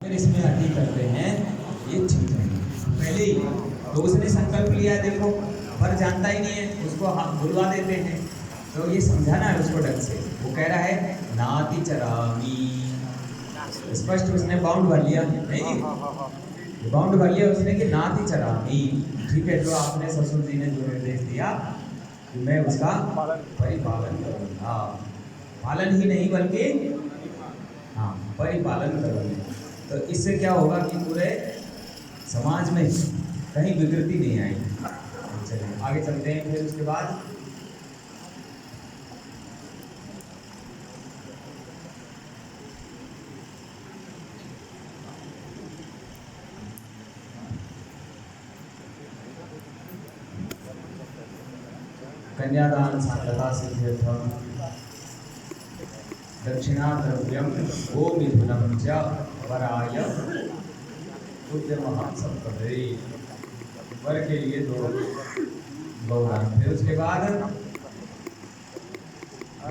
फिर इसमें अति करते हैं, ये ठीक है। पहले ही तो उसने संकल्प लिया, देखो पर जानता ही नहीं है, उसको बुलवा देते हैं। तो ये समझाना है उसको ढंग से। वो कह रहा है नाति चरामी, स्पष्ट उसने बाउंड भर लिया, नहीं बाउंड भर लिया उसने कि नाति चरामी। ठीक है, जो आपने ससुर जी ने जो निर्देश दिया कि मैं उसका परिपालन करूंगा, पालन ही नहीं बल्कि हाँ परिपालन करूंगा। तो इससे क्या होगा कि पूरे समाज में कहीं विकृति नहीं आएगी। चलिए आगे चलते हैं। फिर उसके बाद कन्यादान सांगता सिद्ध्यर्थम दक्षिणा द्रव्यम गोमिथुनम च वराय उद्यमः सप्तमे। वर के लिए 2 गौदान। फिर उसके बाद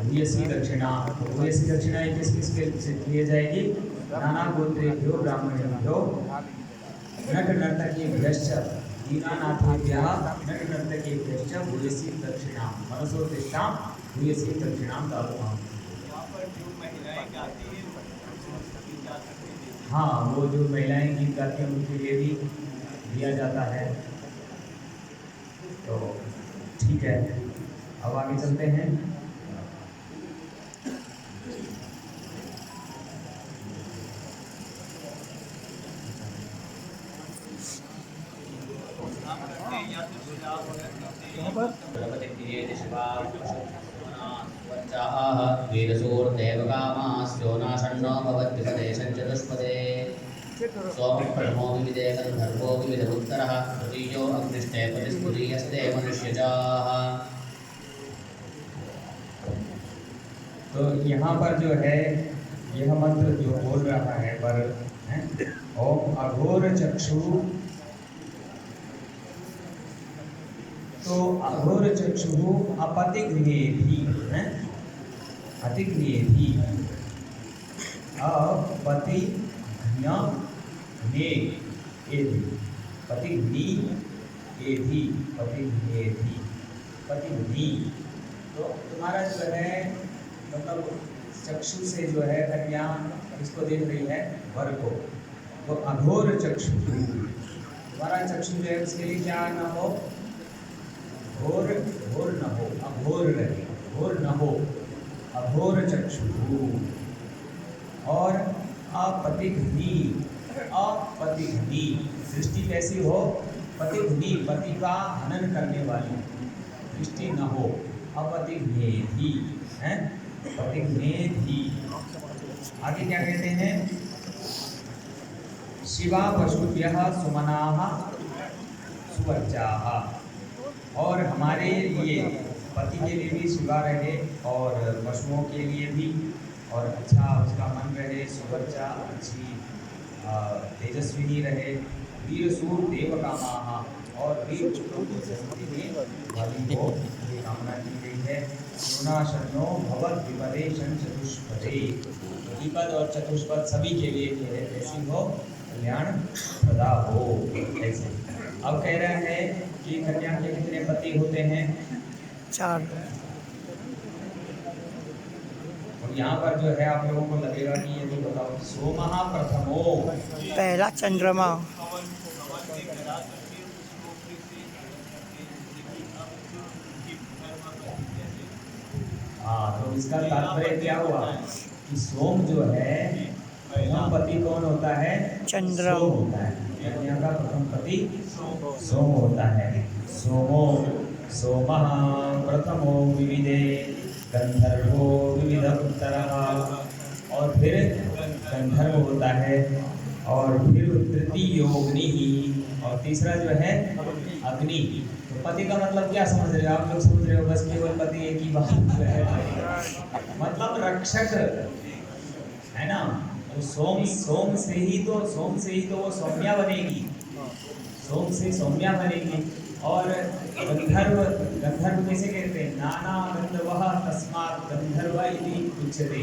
भूयसी दक्षिणा। भूयसी दक्षिणा किस किस के लिए जाएगी? नाना गोत्रेभ्यो ब्राह्मणेभ्यो नट नर्तकीभ्यश्च दीनानाथेभ्यः नट नर्तकीभ्यश्च भूयसी दक्षिणा मनसोत्तिष्ठां भूयसी दक्षिणां दातुम्। हाँ, वो जो महिलाएं गीत गाती हैं उनके लिए भी दिया जाता है। तो ठीक है, अब आगे चलते हैं। वीरसूर्देवकामास्योनाशन्नो भवद्विपदेशं चतुष्पदे सोमप्रथमो विविदे गन्धर्वो विविधमुत्तरः तृतीयो अग्निष्टे परिस्फुरीयस्ते मनुष्यजाः। तो यहाँ पर जो है यह मंत्र जो बोल रहा है पर ओम अघोर चक्षु। तो अघोर चक्षु अपतिग्नेधि है, अतिग्नेधि पतिग्नि। तो तुम्हारा जो है मतलब चक्षु से जो है कन्या इसको देख रही है वर को। तो अघोर चक्षु, तुम्हारा चक्षु जो है उसके लिए क्या न हो? घोर घोर न हो, अघोर रहे, घोर न हो, अघोर चक्षु। और अपतिघ्नि, अपतिघ्नि दृष्टि कैसी हो? पतिघ्नि, पति का हनन करने वाली दृष्टि न हो। अपतिघ्नेधि हैं, पतिघ्नेधि। आगे क्या कहते हैं? शिवा पशुभ्यः सुमनाः सुवर्चाः। और हमारे लिए पति के लिए भी शिवा रहे और पशुओं के लिए भी, और अच्छा उसका मन रहे, सुवर्चा अच्छी तेजस्विनी रहे। वीरसूर देवकामाः, और वीर पुत्रों को जन्म देने वाली को ये कामना की गई है। योनाशनो भवद विपदेशं चतुष्पदे। विपद और चतुष्पद सभी के लिए कह रहे कैसी हो? कल्याण प्रदा हो ऐसे। अब कह रहा है कि कन्या के कितने पति होते हैं? 4। और यहाँ पर जो है आप लोगों को लगेगा कि ये तो बताओ, सोमः प्रथमो, पहला चंद्रमा। हाँ, तो इसका तात्पर्य क्या हुआ कि सोम जो है प्रथम पति कौन होता है? चंद्र सोम होता है। कन्या का प्रथम पति सोम होता है। सोमो सोमः प्रथमो विविदे गंधर्वो विविध उत्तरः। और फिर गंधर्व होता है, और फिर तृतीयो अग्नि, और तीसरा जो है अग्नि। तो पति का मतलब क्या समझ रहे हो आप लोग? समझ रहे हो बस केवल पति एक ही बात है, मतलब रक्षक है ना। तो सोम से ही तो वो सौम्या बनेगी, सोम से सौम्या बनेगी। और गंधर्व कैसे कहते हैं? नाना गंधर्वः तस्मात् गंधर्व इति उच्यते।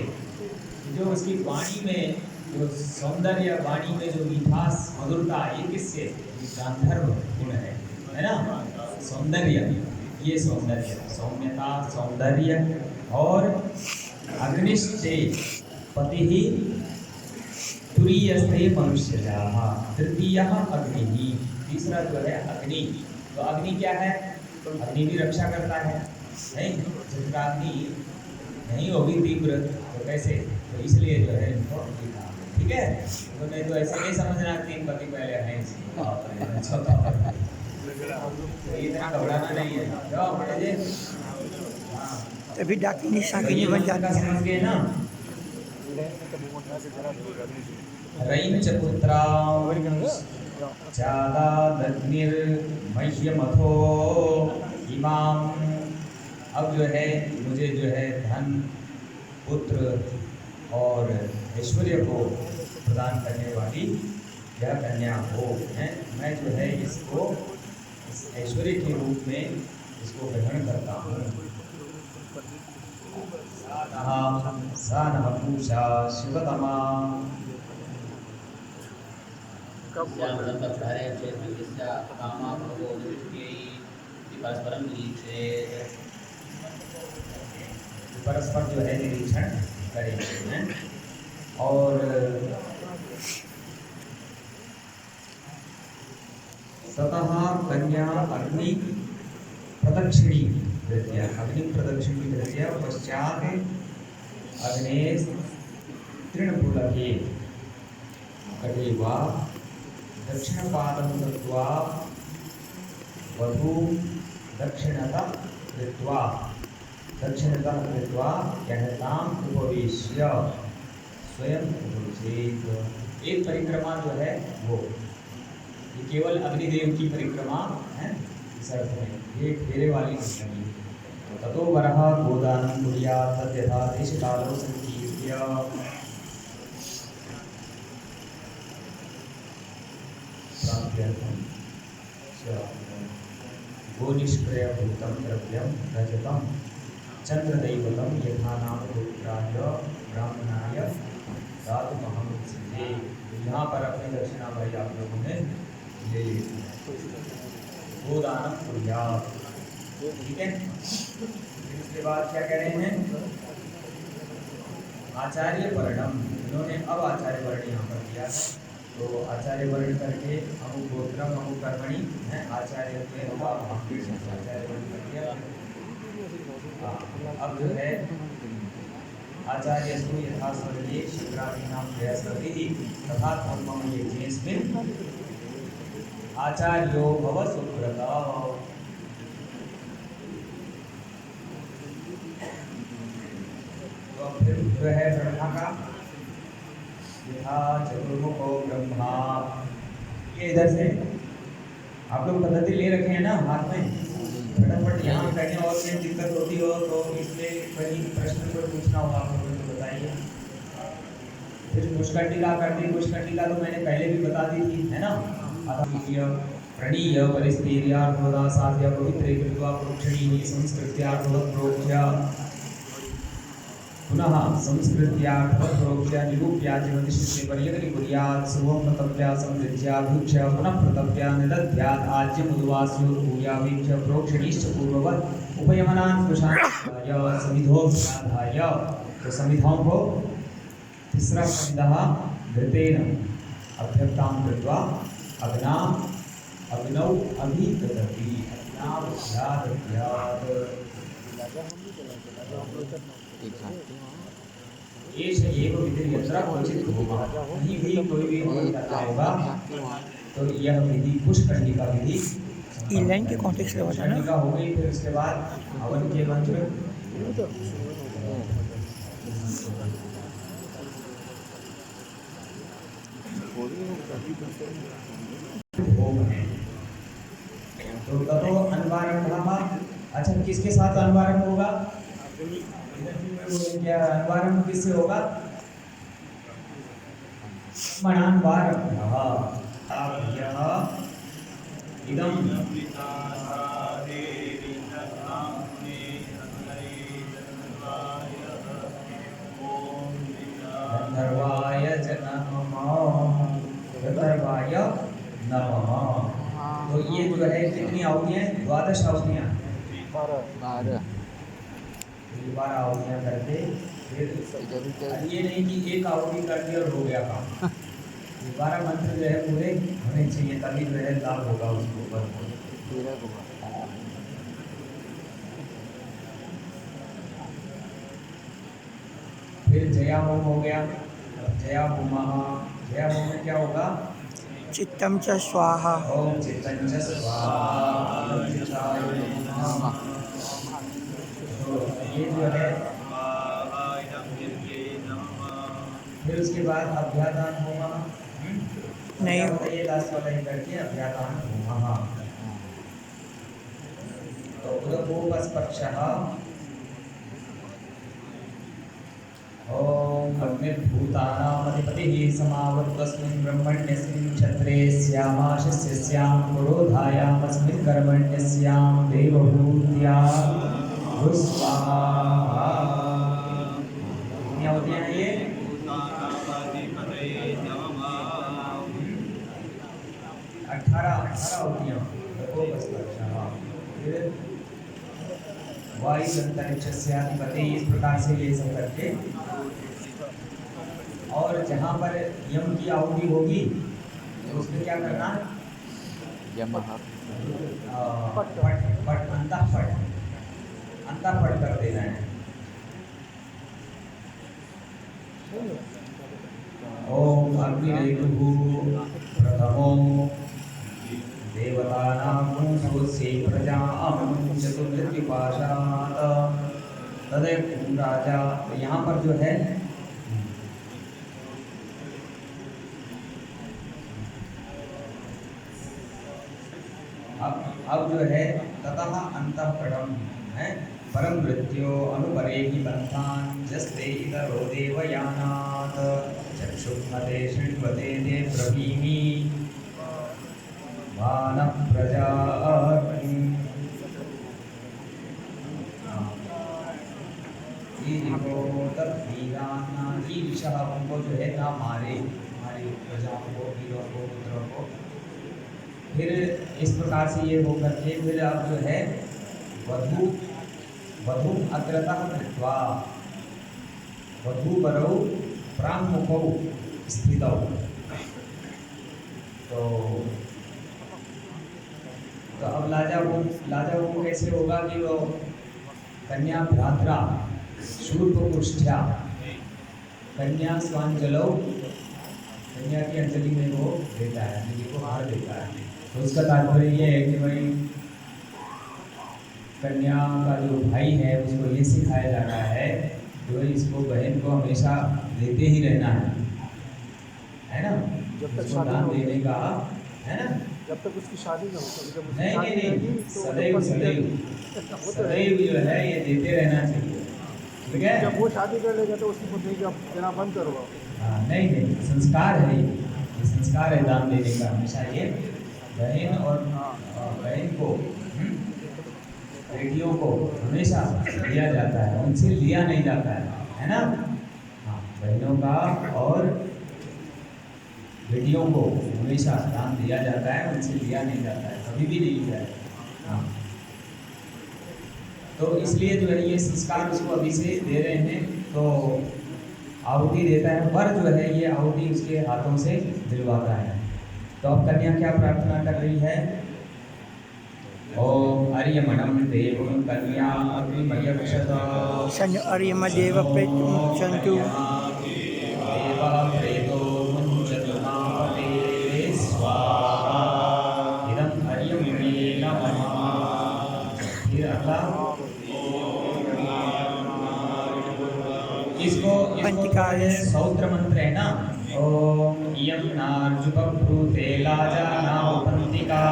जो उसकी वाणी में जो सौंदर्य वाणी में जो मिठास मधुरता ये किससे, ये गांधर्व गुण है ना। सौंदर्य, ये सौंदर्य, सौम्यता, सौंदर्य। और अग्निष्टे पति ही तुरीयस्ते मनुष्यजाः। तृतीयः अग्नि, तीसरा जो है अग्नि। तो अग्नि क्या है, अग्नि भी रक्षा करता है, नहीं। जिनका अग्नि नहीं होगी तीव्र तो कैसे, तो इसलिए जो है इनको लिखा। ठीक है, तो नहीं तो ऐसे नहीं समझना 3 पति पहले हैं तो इतना घबराना नहीं है। जाओ पढ़िए। हाँ, तभी डाकिनी तो शाकिनी ये बन मंत्र का जाती है। समझ गए ना। रैं च पुत्रां चादादग्निर्मह्यमथो इमाम। अब जो है मुझे जो है धन, पुत्र और ऐश्वर्य को प्रदान करने वाली यह कन्या हो, है। मैं जो है इसको इस ऐश्वर्य के रूप में इसको ग्रहण करता हूँ। सा नः पूषा शिवतमा। श्यामदत्तक्षहरे चेत् कामाभवो दृष्ट्यै परस्परं निरीक्षेत्। परस्पर जो है निरीक्षण करेंगे, हैं। और ततः कन्या अग्नि प्रदक्षिणी कृत्य, अग्नि प्रदक्षिणी कृत्य पश्चात अग्नेः तृणफुलके कटे वा दक्षिणपादं दत्त्वा वधूं दक्षिणतः कृत्वा कहताम उपवेश्य स्वयं उपविशेत्। एक परिक्रमा जो है वो ये केवल अग्निदेव की परिक्रमा है, इस अर्थ में ये फेरे वाली नहीं। ततो वरः गोदानं कुर्यात् तद्यथा देशकालो संकीर्त्य। प्राप्त्यर्थं गोनिष्क्रियभूतं द्रव्यं रजतं चंद्रदैवतम यथा नाम गोत्राय ब्राह्मणाय दातुमहं सिद्धे। यहाँ पर अपनी दक्षिणा भाई आप लोगों ने ले ली है। गोदानम कुर्यात्, ठीक है। इसके बाद क्या कह रहे हैं, आचार्य वर्णम। इन्होंने अब आचार्य वर्ण यहाँ पर दिया है, तो आचार्य वर्ण करके अमु गोत्रम अमु कर्मणि है, आचार्य आचार्य वर्ण कर दिया। अब जो है आचार्य यथा स्वर्गीय शिवरादीनां प्रयासरतिः तथा कर्मं यज्ञेऽस्मिन् आचार्यो भव सुकृतः। तो फिर जो है ब्रह्मा का यथा चतुर्मुखो ब्रह्मा, ये इधर से आप लोग पद्धति ले रखे हैं ना हाथ में, फटाफट यहाँ कहीं और कहीं दिक्कत होती हो तो इसलिए कहीं प्रश्न पर पूछना होगा आप लोगों को, बताइए। फिर पुष्कटिका करती, पुष्कटिका तो मैंने पहले भी बता दी थी, है ना। प्रणीय परिस्थिर्यार्थोदासाद्य पवित्रे कृत्वा प्रोक्षणीः संस्कृत्यार्थोप्रोक्ष्य पुनः संस्कृत्यार्थोप्रोक्ष्य निरूप्य जीवनशिष्टे पर्यटनि कुर्यात् सुवं प्रतप्या समृद्ध्याभिक्ष्य पुनः प्रतप्या निदध्यात् आज्यमुद्वास्यो भूयाभिक्ष्य प्रोक्षणीश्च पूर्ववत् उपयमनान् कुशाय समिधोऽभ्याधाय। तो समिधाओं को तीसरा समिधः घृतेन अभ्यक्तां कृत्वा अग्ना अग्नौ अभिदधति अग्नाभ्यादध्यात्। एष एव विधि यत्र क्वचित् होगा, कहीं भी कोई भी हवन करना होगा तो यह विधि पुष्करणी का विधि। इंग्लैंड के कॉन्टेक्स्ट में होता है ना। हो गई, फिर उसके बाद हवन के मंत्र होम है। तो ततो अन्वारंभः, अच्छा किसके साथ अन्वारंभ होगा, क्या अन्वारंभ किससे होगा, मनान्वारंभः इदं गंधर्वाय च नः गंधर्वाय नमः। तो ये जो है कितनी आहुतियाँ हैं? 12 आहुतियाँ। 12 ये 12 आहुतियाँ करके फिर ये नहीं कि एक आहुति कर दी और हो गया काम। ये 12 मंत्र जो है पूरे होने चाहिए, तभी जो है लाभ होगा उसको ऊपर। फिर जया होम हो गया। जया होम में क्या होगा? चित्तम च स्वाहा। ओम चित्तंच स्वाहा चित्ताय नमः। तो ये जो है फिर उसके बाद अभ्यादान होम। नहीं। ये लास्ट वाला ही करके अभ्यादान होम। तो उदकोपस्पर्शः। ओम अग्निर्भूतानामधिपतिः समावत्वस्मिन् ब्रह्मण्यस्मिन् क्षत्रे स्यामाशस्यस्यां पुरोधायामस्मिन् कर्मण्यस्यां देवभूत्यां स्वाहा। कितनी आहुतियाँ हैं ये? 18 आहुतियाँ। फिर वायुअंतरिक्षस्याधिपति, इस प्रकार से ये सब करके। और जहाँ पर यम की आहुति होगी तो उसमें क्या करना? अंतःपट कर देना है। ओम अग्निरेतुः प्रथमो देवतानां सोऽस्य प्रजां चतुर्विपाशात् तदेव राजा। तो यहाँ पर जो है अब जो है ततः अंतःपटम है परम मृत्यो अनुपरेहि बंधान जस्ते इतरो देवयानात् चक्षुमते शृण्वते ते ब्रवीमि वानः प्रजा। उनको जो है ना मारे, हमारी प्रजाओं को, वीरों को, पुत्रों को। फिर इस प्रकार से ये हो करके फिर अब जो है वधू अग्रतः कृत्वा वधूवरौ प्राङ्मुखौ स्थितौ। तो अब लाजावोम कैसे होगा कि वो कन्या भ्रात्रा शूर्पपुष्ठ्या कन्या स्वांजलौ, कन्या की अंजलि में वो देता है, अंजलि को हार देता है। तो उसका तात्पर्य ये है कि भाई कन्या का जो भाई है उसको ये सिखाया जा रहा है कि भाई इसको बहन को हमेशा देते ही रहना है ना, उसको दान देने का है ना, जब तक उसकी शादी न हो। नहीं, सदैव जो है ये देते रहना चाहिए, ठीक है। जब वो शादी कर लेगा तो उसकी पत्नी जब देना बंद करो। नहीं, संस्कार है ये संस्कार है दान देने का। हमेशा ये बहन और बहन को, बेटियों को हमेशा दिया जाता है, उनसे लिया नहीं जाता है ना। हाँ, बहनों का और बेटियों को हमेशा दान दिया जाता है, उनसे लिया नहीं जाता है, कभी भी नहीं लिया जाता। हाँ, तो इसलिए जो है ये संस्कार उसको अभी से दे रहे हैं। तो आहुति देता है, वर जो है ये आहुति उसके हाथों से दिलवाता है। तो अब कन्या क्या प्रार्थना कर रही है? ओम अर्यमणं देवं कन्या अग्निमयक्षत सन अर्यम देव प्रेतुमुच्यन्तु देवा प्रेतो मुञ्चतु मापते स्वाहा इदं अर्यमणे नमः। फिर अगला इसको सौत्र मंत्र है ना। ओम यम नार्जुबभ्रूते लाजा नावपन्तिका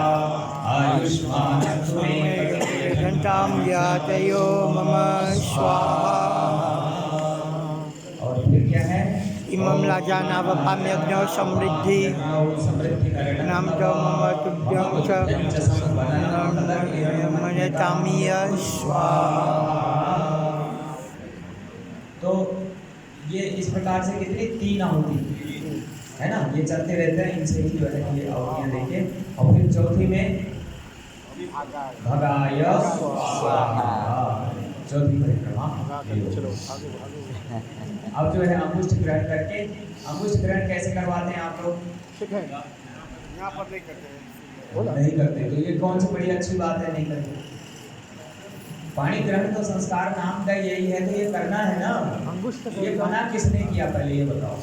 आयुष्मानस्तु मे घंटाम यातयो मम स्वाहा। और फिर क्या है? इमं लाजा नावपाम्यग्नौ समृद्धि नाम च मम तुभ्यं च मनतामि स्वाहा। तो ये इस प्रकार से कितनी 3 आहुति है ना, ये चलते रहते हैं, इनसे ही जो है ये आहुतियाँ देके। और फिर चौथी में भगाय स्वाहा, चौथी परिक्रमा ये हो। चलो आगे आगे अब जो है अंगुष्ठ ग्रहण करके, अंगुष्ठ ग्रहण कैसे करवाते हैं आप लोग? ठीक है, यहाँ पर नहीं करते हैं। बोला नहीं करते, तो ये कौन सी बड़ी अच्छी बात है, नहीं करते। पाणी ग्रहण तो संस्कार नाम का यही है, तो ये करना है ना। अंगुष्ठ ये मना किसने किया, पहले ये बताओ।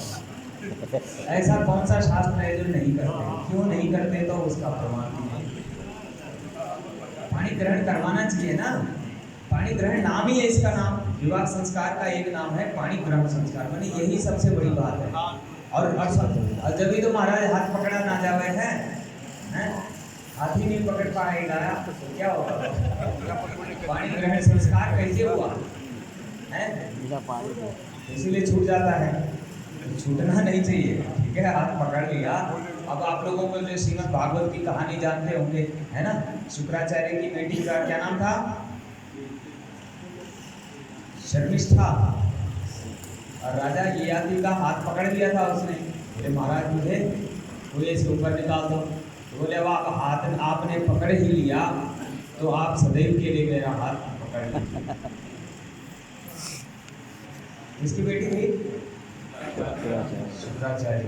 ऐसा कौन सा शास्त्र है जो नहीं करते? क्यों नहीं करते, तो उसका प्रमाण नहीं। पाणी ग्रहण करवाना चाहिए ना। पाणी ग्रहण नाम ही है इसका नाम, विवाह संस्कार का एक नाम है पाणी ग्रहण संस्कार, माने यही सबसे बड़ी बात है। और जब भी तो महाराज हाथ पकड़ा ना जावे है, हाथ ही नहीं पकड़ पाएगा तो क्या होगा? पाणी ग्रहण संस्कार कैसे हुआ है? इसीलिए छूट जाता है, छूटना नहीं चाहिए। ठीक है, हाथ पकड़ लिया। अब आप लोगों को जो श्रीमद् भागवत की कहानी जानते होंगे, है ना, शुक्राचार्य की बेटी का क्या नाम था? शर्मिष्ठा। और राजा ययाति का हाथ पकड़ लिया था उसने, बोले महाराज मुझे कुएं से ऊपर निकाल दो। तो बोले अब आप हाथ आपने पकड़ ही लिया तो आप सदैव के लिए मेरा हाथ पकड़ लीजिए। किसकी बेटी थी? शुक्राचार्य।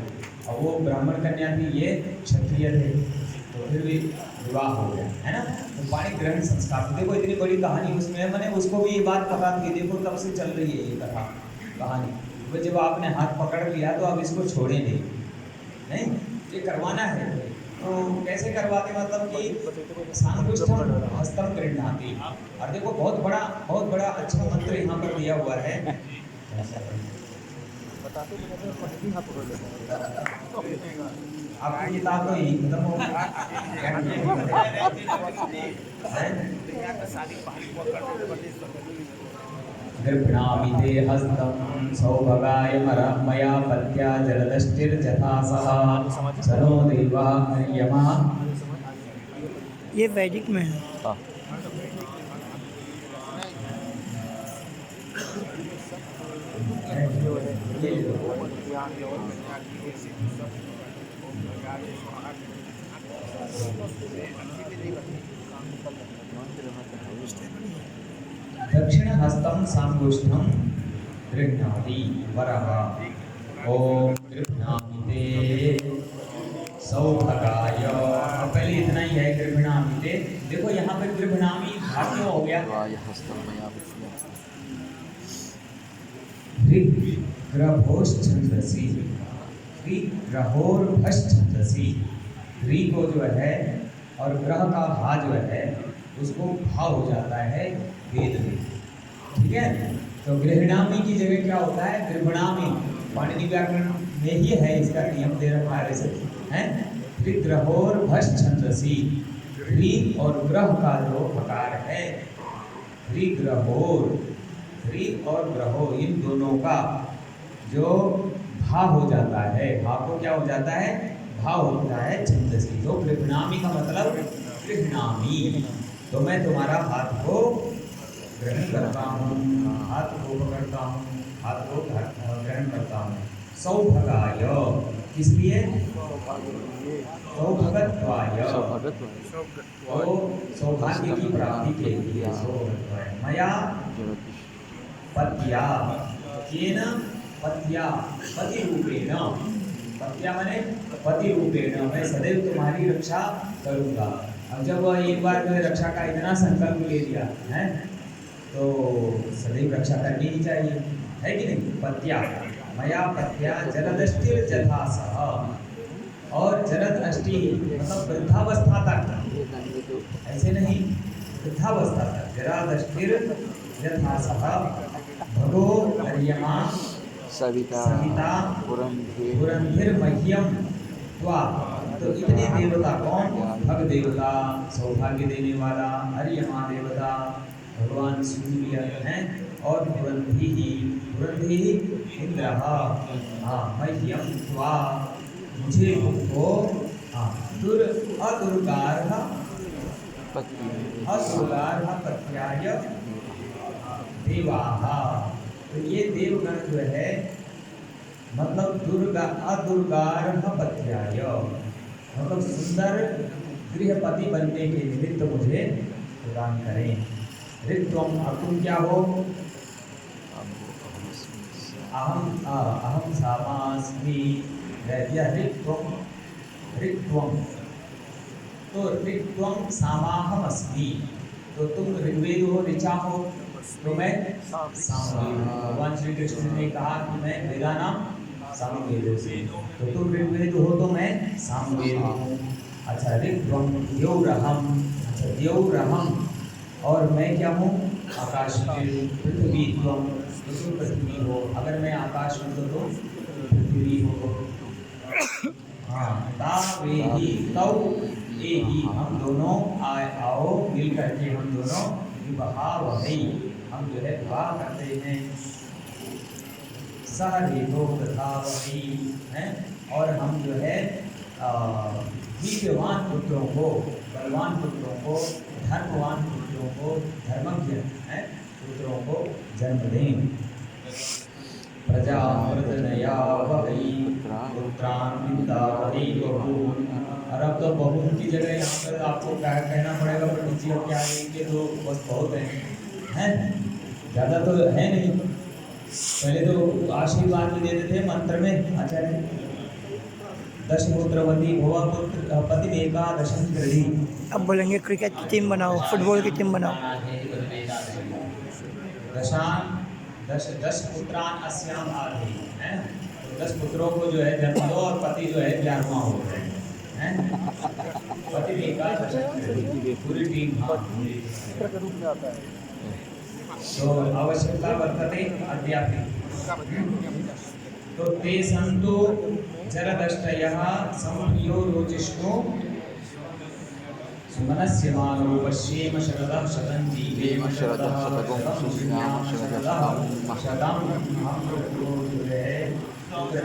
और वो ब्राह्मण कन्या थी, ये क्षत्रिय थे, तो फिर भी विवाह हो गया, है ना। तो पाणी ग्रहण संस्कार, देखो इतनी बड़ी कहानी उसमें है। मैंने उसको भी ये बात पता थी, देखो तब से चल रही है ये कथा कहानी। तो जब आपने हाथ पकड़ लिया तो अब इसको छोड़े नहीं, ये करवाना है। तो कैसे करवाते, मतलब कि सांगुष्ठम हस्तम गृह्णाति। और देखो बहुत बड़ा अच्छा मंत्र यहाँ पर दिया हुआ है। बताते तो पटकी हाथ पकड़ लेते हैं। आपकी किताब तो यही खत्म हो गृह्णामि ते हस्तं सौभगाय मया पत्या जलदष्टिर्जथा सह सनो देवा यमा। ये वैदिक में है। दक्षिण हस्तं सांगुष्ठं गृह्णाति वरः। ओम गृह्णामि ते सौभगाय। पहले इतना ही है, गृह्णामि ते। देखो यहाँ पे गृह्णामि धातु हो गया, ग्रहोश्छंदसि, ग्रहोर्भश्छंदसि। ग्री को जो है और ग्रह का भा जो है उसको भा हो जाता है वेद में। ठीक है, तो गृह्णामि की जगह क्या होता है? गृह्णामि। पाणिनि व्याकरण में ही है, इसका नियम दे रखा है वैसे है। ग्रहोर्भश्छंदसि, ग्री और ग्रह का जो प्रकार है, ग्रहोर, ग्री और ग्रहो, इन दोनों का जो भा हो जाता है, भा को क्या हो जाता है? भा होता है छंदसी। तो गृह्णामि का मतलब गृह्णामि, तो मैं तुम्हारा हाथ को ग्रहण करता हूँ, हाथ को पकड़ता हूँ, हाथ को ग्रहण करता हूँ। सौभगाय, इसलिए सौभगत्वाय, तो सौभाग्य की प्राप्ति के लिए सौभगत्वाय। मया पत्या, केन पत्या, पति रूपेण। पत्या माने पति रूपेण, मैं सदैव तुम्हारी रक्षा करूँगा। अब जब एक बार जो रक्षा का इतना संकल्प ले लिया है तो सदैव रक्षा करनी ही चाहिए, है कि नहीं। पत्या, मया पत्या जलदष्टिर जथा सह। और जलद अष्टि मतलब वृद्धावस्था तक, ऐसे नहीं, वृद्धावस्था तक। जलदष्टिर जथा सह भगो अर्यमा सविता पुरंधिर मह्यम त्वा। तो इतने देवता कौन? भग देवता, सौभाग्य देने वाला, अर्यमा देवता, भगवान सूर्य हैं, और पुरंधि इंद्र, मह्यम त्वा, मुझे तुमको अदुर्गार पत्याय देवाः। तो ये देवगण जो है मतलब दुर्गा अदुर्गारह पत्याय, मतलब सुंदर गृहपति बनने के निमित्त मुझे प्रदान करें। ऋत्वम, अब तुम क्या हो? अहम सामास्मि। यह ऋत्वम, ऋत्वम तो ऋत्वम सामाहम अस्मि, तो तुम ऋग्वेद हो, ऋचा हो, तो मैं सामवेद हूँ। भगवान श्री कृष्ण ने कहा कि मैं वेदानाम सामवेद से, तो तुम ऋग्वेद हो तो मैं सामवेद हूँ। अच्छा, ऋत्वम द्यौरहम, अच्छा द्यौरहम, और मैं क्या हूँ? आकाश में। पृथ्वी त्वम, तो तुम पृथ्वी हो, अगर मैं आकाश हूँ तो तुम पृथ्वी हो। हाँ, ता वे ही तौ ए ही, हम दोनों आओ मिल करके हम दोनों विवाह वही, हम जो है विवाह करते हैं। सह रेतो तथा वही है, और हम जो है वीर्यवान पुत्रों को, बलवान पुत्रों को, धर्मवान पुत्रों को, धर्मज्ञ है पुत्रों को जन्म दें। प्रजा प्रजनया वही पुत्रान विद्यावती बहून। और अब तो बहून की जगह यहाँ पर आपको क्या कहना पड़ेगा, पंडित जी क्या इनके तो बस बहुत हैं, ज़्यादा तो है नहीं। पहले तो आशीर्वाद भी देते थे मंत्र में, आचार्य दशपुत्रवती भवा पुत्र पति एकादशम गृही। अब बोलेंगे क्रिकेट की टीम बनाओ, फुटबॉल की टीम बनाओ। दश पुत्रान अस्याम आधे, है ना? तो 10 पुत्रों को जो है जन्म दो, और पति जो है 11वां हो गए हैं, पति एकादशम, पूरी टीम। हाँ, चित्र के रूप में आता है। तो आवश्यकता वर्तते अद्यापि। तो ते संतो जरदष्टयः संप्रियो रोचिष्णो सुमनस्यमानो पश्येम शरदः शतं जीवेम शरदः शतं श्रीयाम शरदः शतं। हम लोग जो है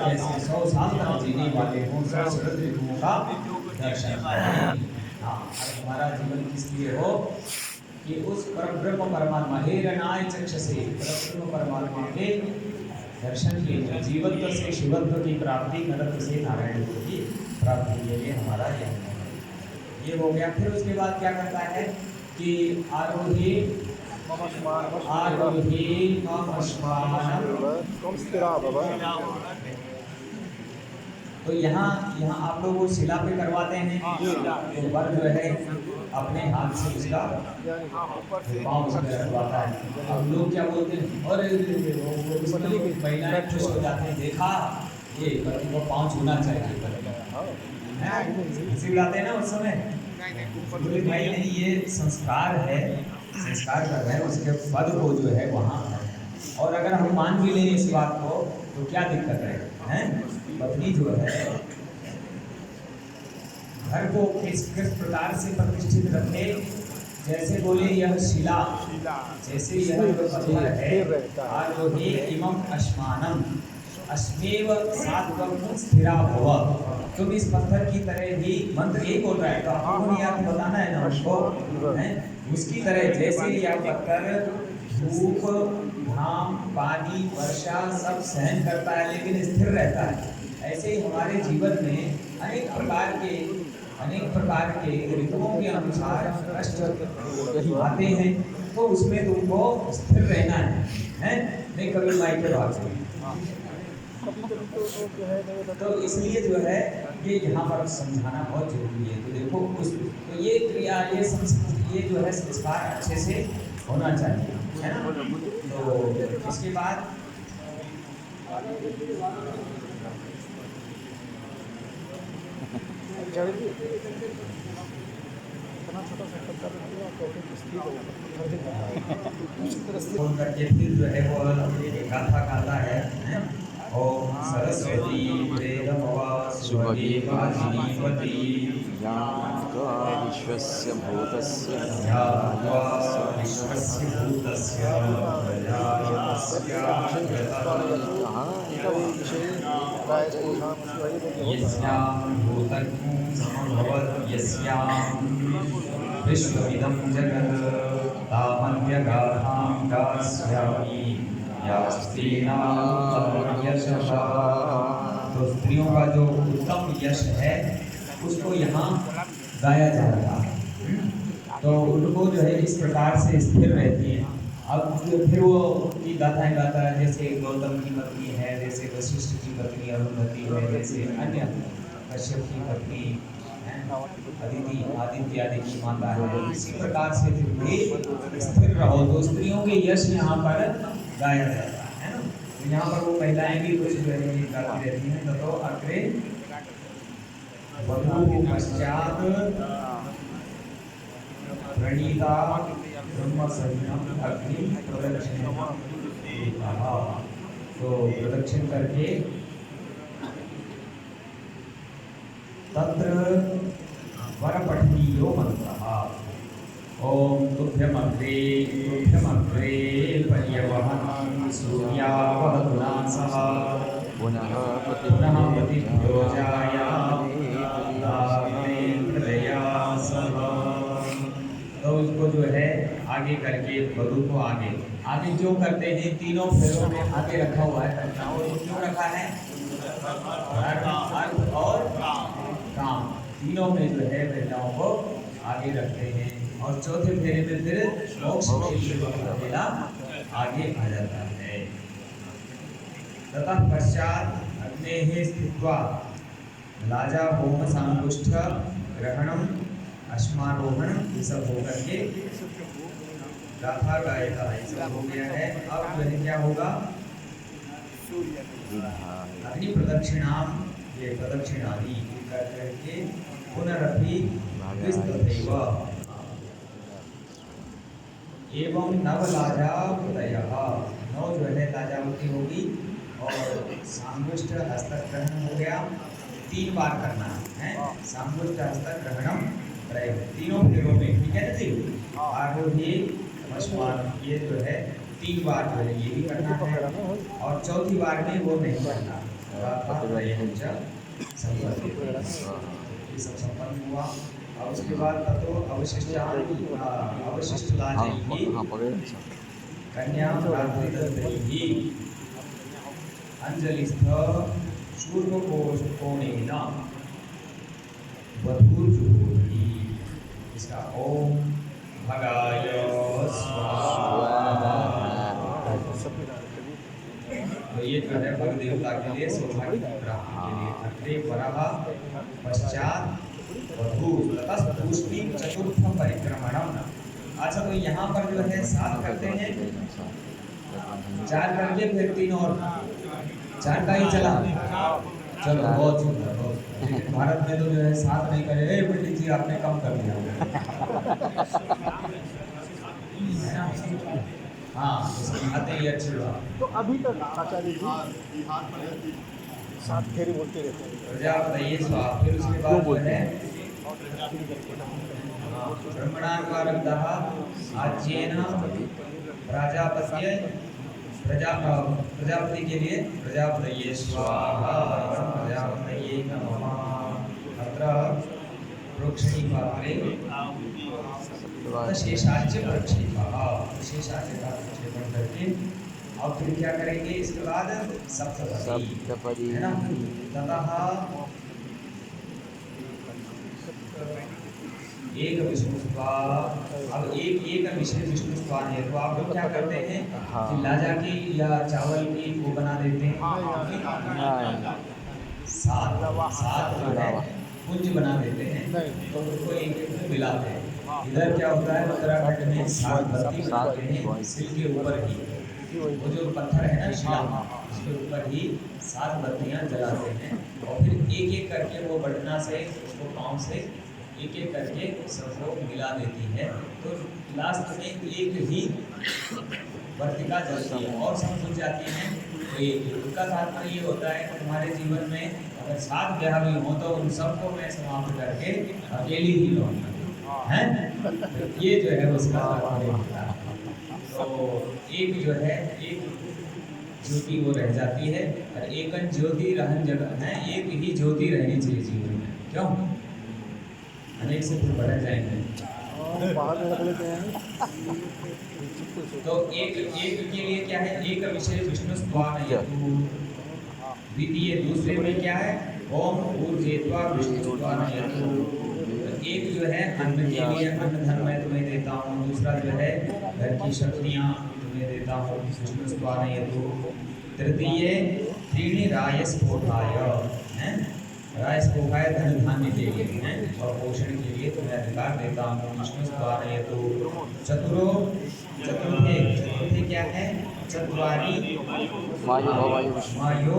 ऐसे 100 साल तक जीने वाले हों, 100 शरद ऋतुओं का दर्शन करें। हाँ, हमारा जीवन किस लिए हो कि उस परब्रह्म परमात्मा हिरणाय चक्षसे, परब्रह्म परमात्मा के दर्शन के लिए, जीवत्व से शिवत्व की प्राप्ति, नरत्व से नारायणत्व की प्राप्ति के लिए हमारा ये हो गया। फिर उसके बाद क्या करता है कि आरोही मम स्मानम, तो यहाँ आप लोग वो शिला पे करवाते हैं, तो वर जो है अपने हाथ से उसका पाँव उसमें रखवाता है। अब लोग क्या बोलते हैं, और महिलाएं खुश हो जाते हैं, देखा ये पति को पाँव छूना चाहिए, उड़ाते हैं ना उस समय। बोले भाई नहीं, ये संस्कार है, संस्कार कर रहे हैं, उसके पद को जो है वहाँ, और अगर हम मान भी लें इस बात को तो क्या दिक्कत है? पत्नी जो है घर को किस प्रकार से प्रतिष्ठित रखे, जैसे बोले यह शिला, जैसे यह पत्थर है, आरोहे इमं अश्मानम अश्मेव सात्वं स्थिरा भव, तुम इस पत्थर की तरह ही, मंत्र यही बोल रहा है, तो आपको याद बताना है ना उसको, उसकी तरह जैसे यह पत्थर धूप घाम पानी वर्षा सब सहन करता है लेकिन स्थिर रहता है, ऐसे ही हमारे जीवन में अनेक प्रकार के ऋतुओं के अनुसार कष्ट आते हैं, तो उसमें तुमको स्थिर रहना है? नहीं कभी मायके भाग। तो इसलिए जो है ये यहाँ पर समझाना बहुत जरूरी है। तो देखो तो ये क्रिया, ये जो है संस्कार अच्छे से होना चाहिए, है ना? तो इसके बाद फोन करके फिर जो है वो गाथा गाता है, ओम सरस्वती वेदमवास्वती वाजीवती विश्वस्य भूतस्य विश्वमिदं जगत् तामन्यगाथां गास्यामि या स्त्रीणाम यशः। तो स्त्रियों का जो उत्तम यश है उसको यहाँ गाया जा रहा है। तो उनको जो है इस प्रकार से स्थिर रहती है। अब फिर वो की गाथाएं गाता है, जैसे गौतम की पत्नी है, जैसे वशिष्ठ की पत्नी अरुंधति है, जैसे अन्य कश्यप की पत्नी है, अदिति आदित्य आदि की माता है। इसी प्रकार से भी स्थिर रहो। तो स्त्रियों के यश यहाँ पर गाया जाता है ना। तो यहाँ पर वो महिलाएं भी कुछ जो है ये गाती रहती हैं। तो अग्रे वधू पश्चात प्रणीता ब्रह्म संज्ञम अग्नि प्रदक्षिण। तो प्रदक्षिण करके तत्र वरपठनीयो मंत्रः। ओम तुभ्यमग्रे पर्यवहनं सूर्यावहतुना सह पुनः पतिभ्यो तो इसको जो है आगे करके वधु को आगे आगे जो करते हैं तीनों फेरों में आगे रखा हुआ है। क्यों रखा है? अर्थ और काम तीनों में जो है महिलाओं को आगे रखते हैं। और चौथे फेरे में फिर मोक्ष के लिए महिला आगे आ जाता है। ततः पश्चात अग्नेः स्थित्वा लाजा होम सांगुष्ठ ग्रहणम अश्मारोहण ये सब होकर के गाथा गायेगा। ऐसा हो गया है। अब जो है क्या होगा? अग्नि प्रदक्षिणाम ये प्रदक्षिणादि करके पुनरपि विस्तृतैव एवं नवलाजा प्रदयः। नौ जो है लाजावती होगी और सांगुष्ठ हस्तक ग्रहण हो गया। 3 बार करना है। सांगुष्ठ हस्तक ग्रहणम तीनों फेरों में, ठीक है ना जी। आरोही अश्मान ये जो है 3 बार जो है ये भी करना है। और चौथी बार में वो नहीं करना। ये सब संपन्न हुआ। और उसके बाद ततो अवशिष्ट लाजैः कन्या रात्रिदत्तैः अंजलिस्थ शूर्पकोणेन वधूर्जुहोति। इसका ओम भगाय स्वाहा। तो ये जो है भग देवता के लिए सौभाग्य की प्राप्ति के लिए। अग्रे वरः पश्चात वधू ततः तूष्णीं चतुर्थ परिक्रमणम। अच्छा तो यहाँ पर जो है 7 करते हैं, 4 करके फिर 3 और 4 का ही चला। चलो बहुत सुंदर बहुत। भारत में तो जो है 7 नहीं करे। पंडित जी आपने कम कर दिया। हाँ तो सिखाते ही अच्छी बात। तो अभी तक आचार्य जी 7 फेरे बोलते रहते हैं। प्रजापतये स्वाहा। फिर उसके बाद जो है ब्रह्मणान्वारब्धः आज्येन प्रजापति के लिए प्रजापतये स्वाहा प्रजापतये नमः। अत्र प्रोक्षणी पात्रे शेषाच्य प्रक्षेपः। शेषाच्य का प्रक्षेपण करके और फिर क्या करेंगे? इसके बाद सप्तपदी है ना। ततः एक विष्णु स्वाहा। अब एक विशेष विष्णु स्वाहा है। तो आप लोग क्या करते हैं कि लाजा की या चावल की वो बना देते हैं 7 जो है कुंज बना देते हैं। तो उनको एक में मिलाते हैं। इधर क्या होता है उत्तराखंड में 7 बत्ती बनाते हैं सिल के ऊपर ही। वो जो पत्थर है ना शिला उसके ऊपर ही 7 बत्तियां जलाते हैं। और फिर एक एक करके वो बटना से उसको पाँव से एक एक करके सबको मिला देती है। तो लास्ट में एक ही वर्तिका जलती है और सब कुछ जाती है। तो एक उनका तात्पर्य ये होता है कि तुम्हारे जीवन में अगर 7 ब्याह भी हो तो उन सबको मैं समाप्त करके अकेली ही लौटूंगा है। तो ये जो है उसका तात्पर्य होता है। तो एक जो है एक ज्योति वो रह जाती है। और एकन ज्योति रहन जगह है। एक ही ज्योति रहनी चाहिए जीवन में। क्यों? अनेक से फिर बढ़ जाएंगे। बाहर में रख लेते हैं तो एक एक के लिए क्या है, एक विषय विष्णु स्वान हेतु, द्वितीय दूसरे में क्या है ओम ऊर्जेत्वा विष्णु स्वान हेतु। तो एक जो है अन्न के लिए, अन्न धन मैं तुम्हें देता हूँ, दूसरा जो है घर की शक्तियाँ तुम्हें देता हूँ विष्णु स्वान हेतु। तृतीय त्रीणि रायस्फोटाय, हैं राय स्फोटाय धन धान्य के लिए हैं और पोषण के लिए तुम्हें अधिकार देता हूँ विष्णु स्वान हेतु। चतुर्थे क्या है, चतुरारी वायु भवायु मायो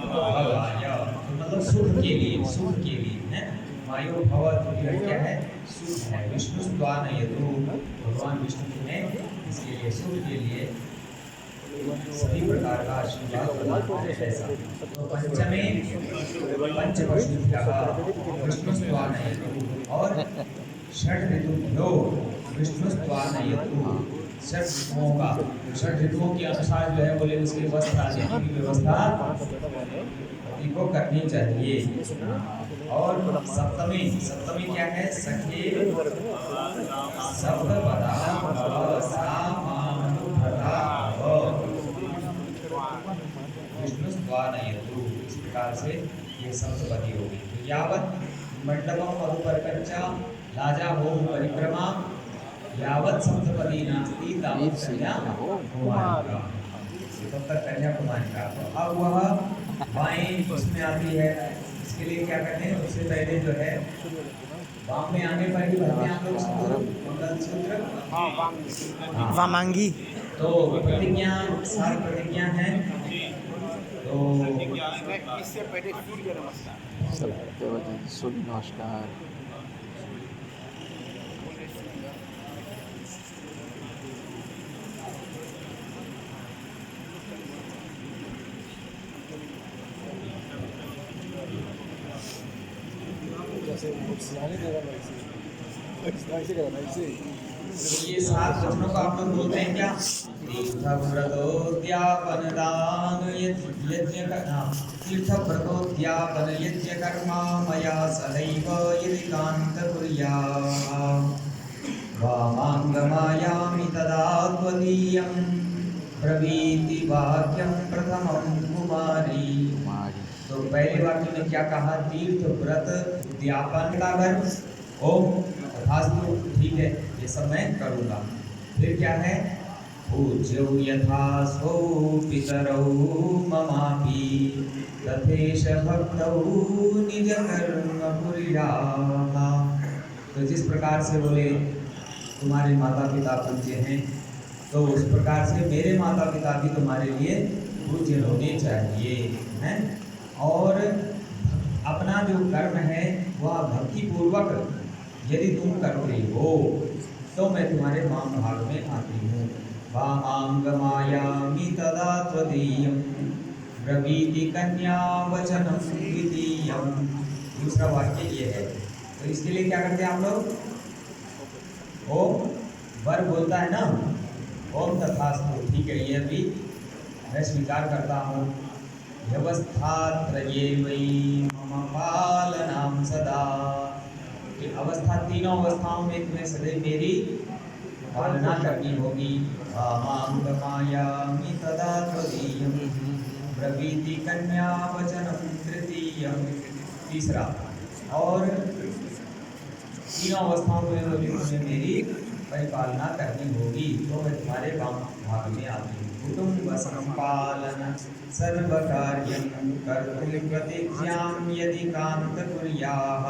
भवाय, तो मतलब सुख के लिए है। मायो भव क्या है, सुख है। विष्णु स्वान हेतु, भगवान विष्णु ने इसके लिए सुख के लिए सभी प्रकार का आशीर्वाद प्रदान करे ऐसा। तो पंचमे पंचपशुभ्यः विष्णु स्वान हेतु और षड ऋतुभ्यो विष्णु स्वान हेतु। षड ऋतुओं के अनुसार जो है बोले उसके वस्त्र आदि की व्यवस्था पति को करनी चाहिए। और सप्तमी क्या है, सखे सप्तपदा विष्णु स्वान हेतु। इस प्रकार से ये सप्तपदी होगी। तो यावत मंडपम मधुपर्कंचा लाजा होम परिक्रमा यावत सप्तपदी नास्ति तावत कन्याकुमारी का, तब तक कन्याकुमारी का। तो अब वह बाएं उसमें आती है, इसके लिए क्या करते हैं, उससे पहले जो है वाम में आने पर ही भरते हैं आप लोग मंगलसूत्र वामांगी। तो प्रतिज्ञा सारी प्रतिज्ञा है। तो इससे पहले सूर्य नमस्कार, सूर्य नमस्कार। जैसे सिलाने देगा ऐसे करना ऐसे। ये 7 वचनों को आप लोग बोलते हैं क्या, तीर्थव्रतोद्यापन दान यज्ञ करना, तीर्थव्रतोद्यापन यज्ञ कर्मा मया सदैव यदि कांत कुर्याः वामांगमायामि तदा त्वदीयं ब्रवीति वाक्यं प्रथमं कुमारी। तो पहले वाक्य में क्या कहा, तीर्थ व्रत उद्यापन का कर्म ओम तथास्तु, ठीक है ये सब मैं करूँगा। फिर क्या है, पूज्यौ यथा स्वौ पितरौ ममापि तथेश भक्तौ निज कर्म कुर्याः। तो जिस प्रकार से बोले तुम्हारे माता पिता पूज्य हैं, तो उस प्रकार से मेरे माता पिता भी तुम्हारे लिए पूज्य होने चाहिए हैं। और अपना जो कर्म है वह भक्ति पूर्वक यदि तुम करते हो तो मैं तुम्हारे वाम भाग में आती हूँ। वामांगमायामि तदा त्वदीयं ब्रवीति कन्या वचनं द्वितीयं। दूसरा वाक्य ये है। तो इसके लिए क्या करते हैं आप लोग, ओम वर बोलता है ना, ओम तथास्तु, ठीक है ये भी मैं स्वीकार करता हूँ। व्यवस्थात्रये वै मम पालनां सदा, कि अवस्था तीनों अवस्थाओं में तुम्हें सदैव मेरी पालना करनी होगी। वामांगमायामि तदा त्वदीयं ब्रवीति कन्या वचनं तृतीयं। तीसरा, और तीनों अवस्थाओं में तुम्हें मेरी परिपालना करनी होगी, तो मैं तुम्हारे वाम भाग में आती हूँ। कुटुंब संपालन सर्व कार्यं कर्तुं प्रतिज्ञां यदि कांत कुर्याः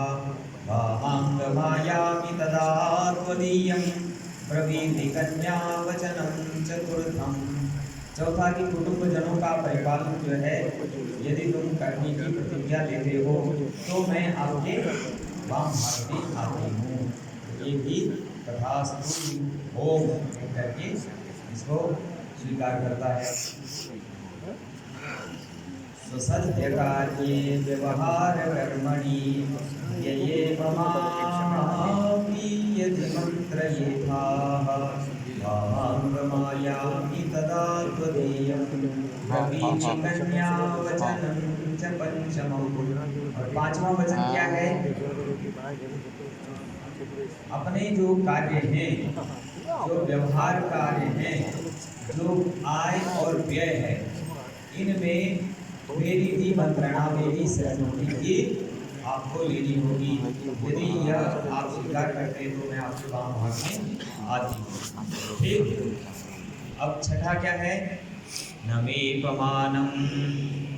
वामांगमायामि तदा त्वदीयं ब्रवीति कन्या वचनं चतुर्थं। चौथा कि कुटुंब जनों का परिपालन जो है यदि तुम करने की प्रतिज्ञा लेते हो तो मैं आपके वाम भाग में आती हूँ। ये भी तथास्तु ओम करके इसको स्वीकार करता है। स्वसत्य कार्ये व्यवहार कर्मणि ये ममापि यदि मंत्रयेथाः वामांगमायामि तदा त्वदीयं ब्रवीति कन्या वचनं च पंचमम्। और पांचवा वचन क्या है, अपने जो कार्य हैं, जो व्यवहार कार्य हैं, जो आय और व्यय है, इनमें मेरी भी मंत्रणा, मेरी सहमति आपको लेनी होगी। यदि यह आप स्वीकार करते हैं तो मैं आपके वाम भाग में आती हूँ। ठीक। अब छठा क्या है? न मे पमानम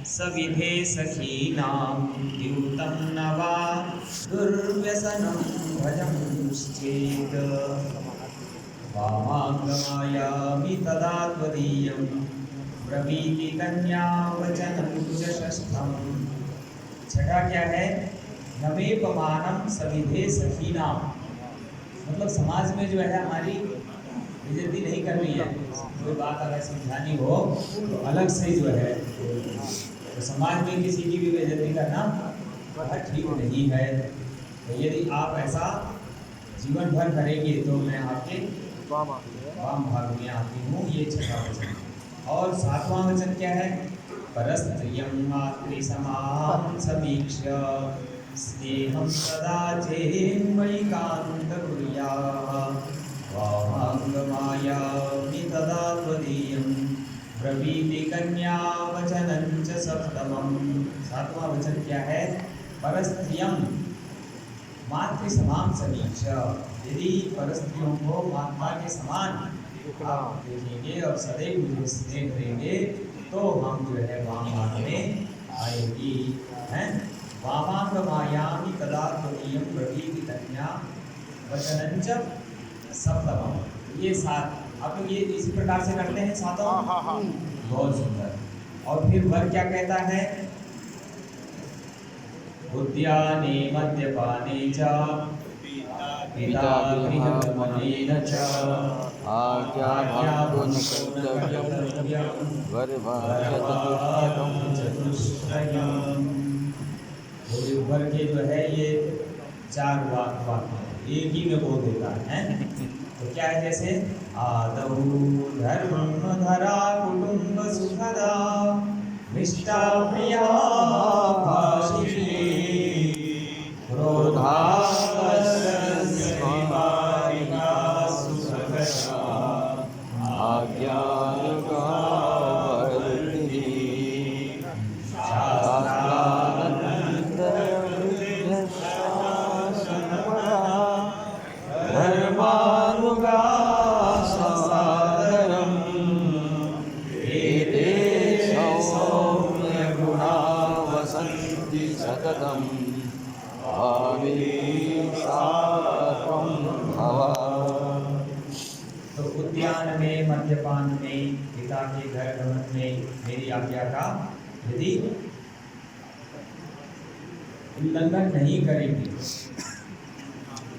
सविधे सखीनां द्यूतं न वा दुर्व्यसनं भजंश्चेत् वामाङ्गमायामि तदा त्वदीयं ब्रवीति कन्या वचनं च षष्ठम्। छठा क्या है? न मे पमानम सविधे सखीनां, मतलब समाज में जो है हमारी बेइज्जती नहीं करनी है। कोई बात अगर समझानी हो तो अलग से जो है, तो समाज में किसी की भी बेइज्जती करना वह ठीक नहीं है। तो यदि आप ऐसा जीवन भर करेंगे तो मैं आपके वाम भाग में आती हूँ। ये छठा वचन। और सातवां वचन क्या है? परस्त्रियं मातृसमां समीक्ष्य स्नेहं सदा चेन्मयिकान्त कुर्यात् वामाङ्गमायामि तदा त्वदीयं ब्रवीति कन्या वचनं च सप्तमम्। सातवां वचन क्या है? परस्त्रियं मातृसमां समीक्ष्य, यदि परस्त्रियों को माता के समान आप देखेंगे और सदैव मुझे स्नेह करेंगे तो हम जो है वाम भाग में आएगी। हैं? वामाङ्गमायामि तदा त्वदीयं ब्रवीति कन्या वचनं च सप्तमम्। ये सात आप लोग ये इसी प्रकार से करते हैं सातों। बहुत सुंदर। और फिर वर क्या कहता है? उद्याने मद्यपाने च पिता गृहगमनेन च आज्ञाभङ्गं कर्तव्यं वर के जो है ये चार वाक्य एक ही में बोल देता है। तो क्या है? जैसे आदौ धर्म धरा कुटुंब सुखदा निष्ठा प्रिया भाषिणी क्रोधा तो उद्यान में, मद्यपान में, पिता के घर गमन में मेरी आज्ञा का यदि उल्लंघन नहीं करेंगे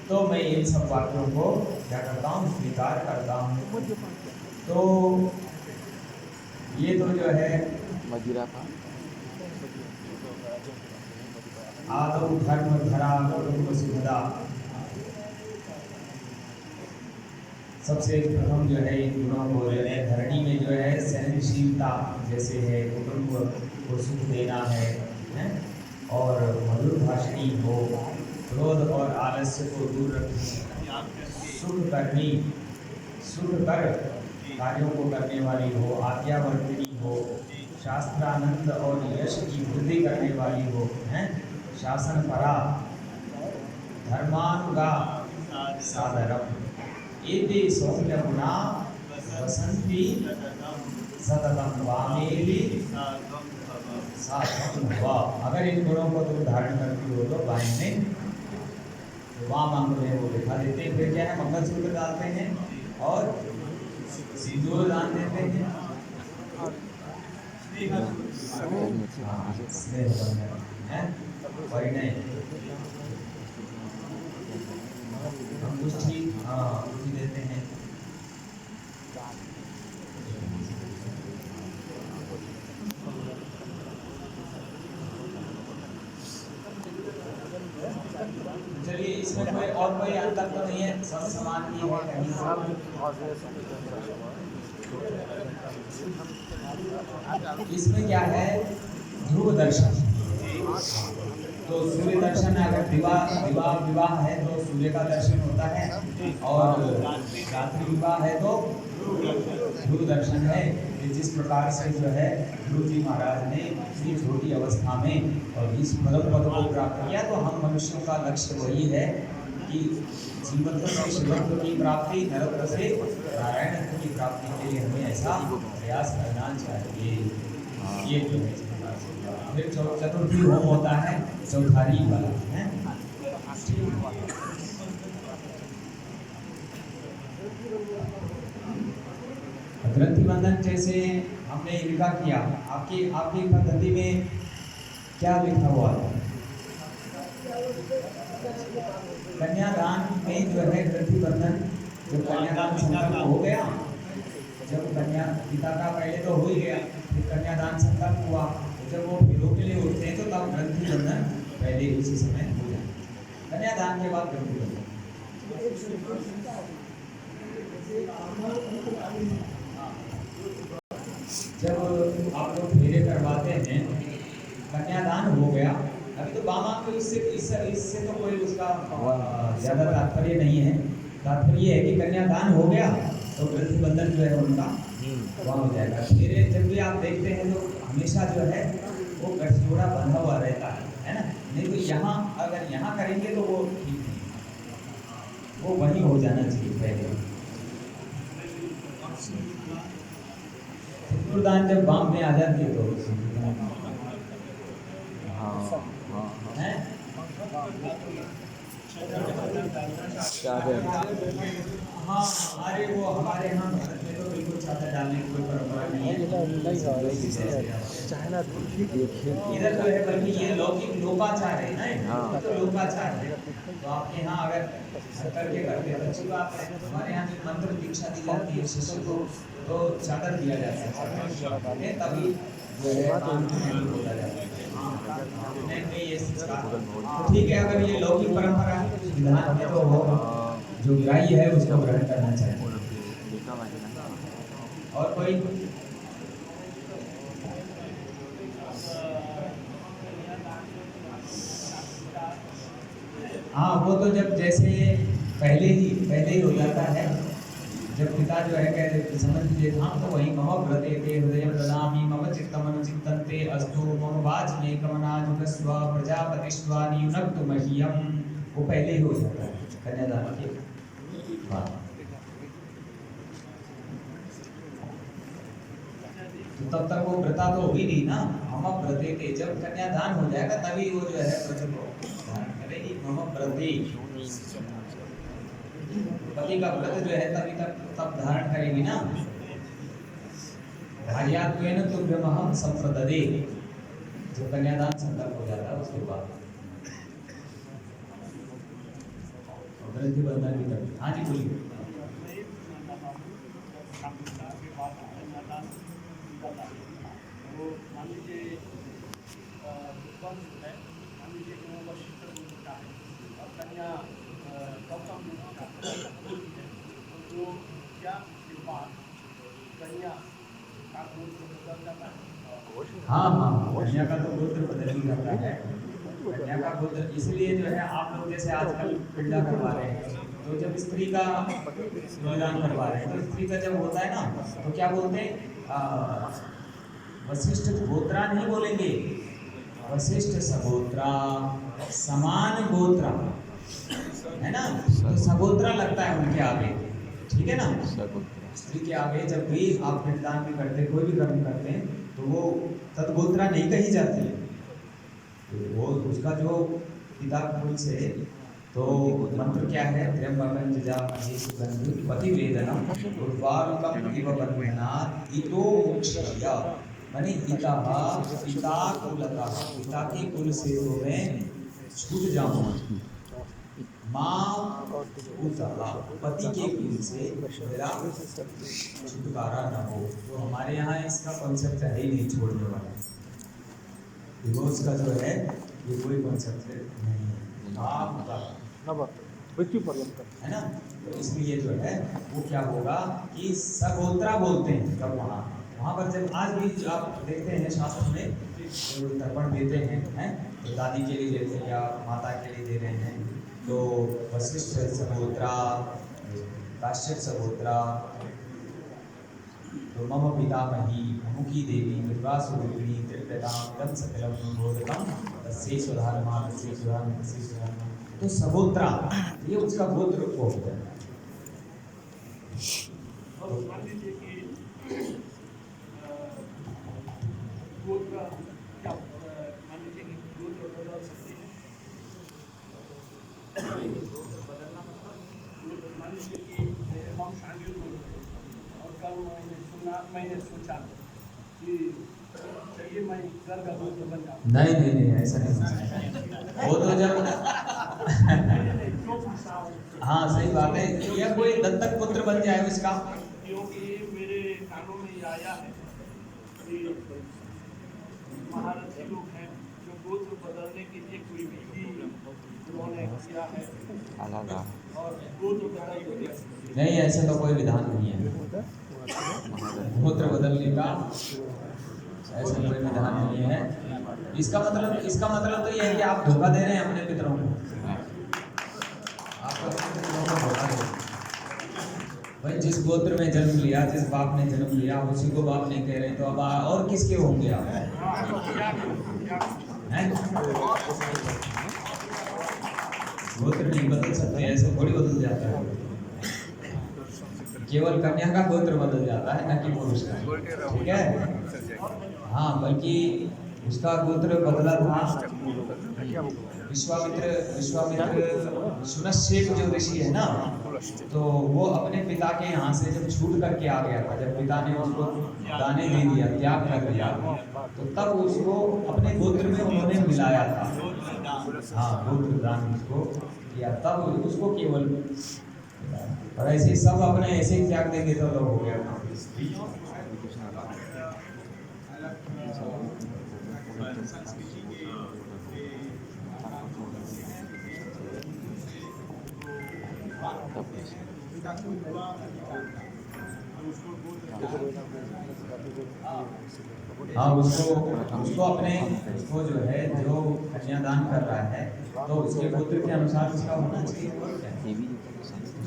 तो मैं इन सब वाक्यों को क्या करता हूँ? स्वीकार करता हूँ। तो ये तो जो है मदिरा का आदौ धर्म धरा कुटुंब सुखदा, सबसे प्रथम जो है इन गुणों को जो है धरणी में जो है सहनशीलता जैसे है, कुटुंब को सुख देना है? और मधुर भाषणी हो, क्रोध और आलस्य को दूर रखनी, सुख कर कार्यों को करने वाली हो, आज्ञावर्तिनी हो, शास्त्रानंद और यश की वृद्धि करने वाली हो, हैं? शासन परा, धर्मानुगा सादरम, एते सौम्य गुणा वसंती सततम वामेली साधम वा। अगर इन गुणों को तुम धारण करती हो तो बाएं में, तो वाम अंग में वो दिखा देते हैं। फिर क्या है? मंगलसूत्र डालते हैं और सिंदूर दान देते हैं। स्नेह बंधन है, परिणय, अंगुष्ठी देते हैं। चलिए, इसमें कोई और कोई अंतर तो नहीं है, सब समान ही है कहीं से। इसमें क्या है? ध्रुव दर्शन। तो सूर्य दर्शन अगर विवाह है तो सूर्य का दर्शन होता है, और रात्रि विवाह है तो ध्रुव दर्शन है। जिस प्रकार से जो है ध्रुव जी महाराज ने इतनी छोटी अवस्था में और इस परम पद को प्राप्त किया, तो हम मनुष्यों का लक्ष्य वही है कि जीवत्व से शिवत्व की प्राप्ति, नरत्व से नारायणत्व की प्राप्ति के लिए हमें ऐसा प्रयास करना चाहिए। ये जो है फिर चतुर्थी होम होता है, चौथारी वाला है। ग्रंथि बंधन जैसे हमने इनका किया, आपकी पद्धति में क्या लिखा हुआ है? कन्यादान में जो है ग्रंथि बंधन, जब कन्यादान संकल्प हो गया, जब कन्या पिता का पहले तो हो ही गया, फिर कन्यादान संकल्प हुआ, तो जब वो विरोध के लिए उठते हैं तो तब ग्रंथि बंधन पहले उसी समय हो जाए। कन्यादान के बाद ग्रंथि बंधन। जब आप लोग फेरे करवाते हैं, कन्यादान हो गया, अभी तो बामा को इससे तो कोई उसका ज़्यादा तात्पर्य नहीं है। तात्पर्य है कि कन्यादान हो गया तो ग्रंथि बंधन जो है उनका वहाँ हो जाएगा। फेरे जब भी आप देखते हैं तो हमेशा जो है वो गठजोड़ा बंधा हुआ रहता है ना। नहीं तो यहाँ अगर यहाँ करेंगे तो वो ठीक नहीं, वो वहीं हो जाना चाहिए पहले। सिंदूरदान जब बाम में आ जाती है तो हैं? हाँ, अरे वो हमारे यहाँ भारत में तो बिल्कुल चादर डालने की कोई परंपरा नहीं है। इधर जो है बल्कि ये लौकिक लोकाचार है ना, तो लोकाचार है। तो आपके यहाँ अगर करके करते हैं अच्छी बात है। हमारे यहाँ जो मंत्र दीक्षा दी जाती है शिष्य को, तो चादर दिया जाता है, तभी जो है काम होता जाता है। तो ठीक है, अगर ये लौकिक परंपरा विधान है तो वो जो ग्राह्य है उसको ग्रहण करना चाहिए। और कोई हाँ, वो तो जब जैसे पहले ही हो जाता है। जब पिता जो है कहते समझ लीजिए था, तो वही मम व्रते ते हृदय ददामि मम चित्तमनु चित्तन्ते अस्तु मम वाचमे कमनाजुगस्व प्रजापतिस्वा नियुनक्तु मह्यम, वो पहले ही हो जाता है कन्यादान के बाद। तो तब तक वो व्रता तो होगी नहीं ना, मम व्रते थे। जब कन्यादान हो जाएगा तभी वो जो है व्रत को धारण करेगी। मम व्रते, पति का व्रत जो है तभी तब धारण करेगी ना। भार्यात्वेन तुभ्यमहं संप्रददे, जब कन्यादान संकल्प हो जाता है उसके बाद ग्रंथि बंधन भी करती। हाँ जी बोलिए। हाँ हाँ, कन्या का तो गोत्र बदल ही जाता है। कन्या का गोत्र इसलिए जो है आप लोग जैसे आजकल पिंडा करवा रहे हैं, तो जब स्त्री का बलिदान करवा रहे हैं, तो स्त्री का जब होता है ना, तो क्या बोलते हैं? वशिष्ठ गोत्रा नहीं बोलेंगे, वशिष्ठ सगोत्रा, समान गोत्रा है ना। तो सगोत्रा लगता है उनके आगे, ठीक है ना। स्त्री के आगे जब भी आप पिंडदान भी करते, कोई भी कर्म करते हैं, तो वो तदगोत्रा नहीं कही जाती है। तो वो उसका जो पिता कुल से, तो मंत्र क्या है? त्र्यंबकं जजामहे सुगन्धिं पतिवेदनम् उर्वारुकम् इव बन्धनात् इतो मोक्षय। माने पिता कुलतः, पिता के कुल से तो मैं छूट जाऊंगा। माँ पति के कुल से मेरा छुटकारा न हो। तो हमारे यहाँ इसका कॉन्सेप्ट है ही नहीं छोड़ने वाला। डिवोर्स का जो है ये कोई कॉन्सेप्ट नहीं है, मृत्यु पर्यंत है ना। तो इसलिए जो है वो क्या होगा कि सगोत्रा बोलते हैं। तब वहाँ पर जब आज भी आप देखते हैं शास्त्र में तर्पण देते हैं तो दादी के लिए देते हैं या माता के लिए दे रहे हैं, तो वशिष्ठ सहोत्रा, काश्यप सहोत्रा, तो मम पितामही मुखी देवी दुर्गासुरूपिणी त्रिप्रदाम इदं सकलं बोधकं तस्यै स्वधारमा तस्यै स्वधारमा तस्यै स्वधारमा। तो सहोत्रा ये उसका गोत्र को हो गया। और मान लीजिए कि गोत्र क्या मान लीजिए कि गोत्र बदल सकते हैं। गोत्र बदलना मतलब मान लीजिए कि हम शामिल हो गए और कल मैंने सोचा कि चलिए मैं घर का गोत्र बन जाऊँ। नहीं ऐसा नहीं हो सकता। वो तो जब हाँ सही बात है, या कोई दत्तक पुत्र बन जाए उसका, क्योंकि मेरे कानों में ये आया है कि महारथी लोग हैं जो गोत्र बदलने के लिए कोई विधि उन्होंने किया है और गोत्र बदल दिया। नहीं ऐसा तो कोई विधान नहीं है गोत्र बदलने का, ऐसा कोई विधान नहीं है। इसका मतलब तो ये है कि आप धोखा दे रहे हैं अपने पितरों को। आप अपने पितरों को धोखा दे रहे हैं। भाई जिस गोत्र में जन्म लिया, जिस बाप ने जन्म लिया, उसी को बाप नहीं कह रहे, तो अब और किसके होंगे आप? हैं? गोत्र नहीं बदल सकते, ऐसे थोड़ी बदल जाता है। केवल कन्या का गोत्र बदल जाता है, न कि पुरुष का। ठीक है? हाँ, बल्कि उसका गोत्र बदला था विश्वामित्र सुनश्चेप जो ऋषि है ना, तो वो अपने पिता के यहाँ से जब छूट करके आ गया था, जब पिता ने उसको दाने दे दिया, त्याग कर दिया, तो तब उसको अपने गोत्र में उन्होंने मिलाया था। हाँ, गोत्र दान उसको किया, तब उसको केवल। और ऐसे सब अपने ऐसे ही त्याग देंगे तो लोग हो गया था। हाँ, उसको अपने उसको जो है, जो कन्यादान कर रहा है, तो उसके गोत्र के अनुसार उसका होना चाहिए।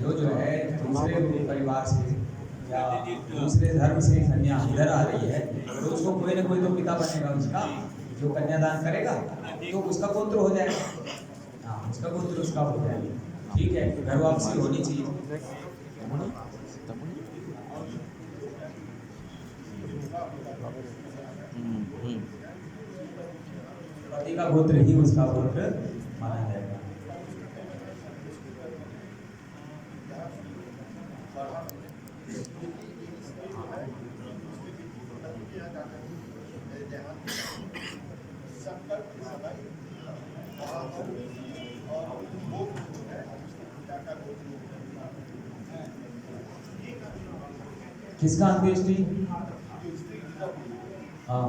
जो है दूसरे परिवार से या दूसरे धर्म से कन्या इधर आ रही है, तो उसको कोई ना कोई तो पिता बनेगा उसका, जो कन्यादान करेगा, तो उसका गोत्र हो जाएगा। हाँ, उसका गोत्र उसका हो जाएगा। ठीक है, घर वापसी होनी चाहिए। पति का गोत्र ही उसका गोत्र माना जाएगा। किसका अंत्येष्टि? हाँ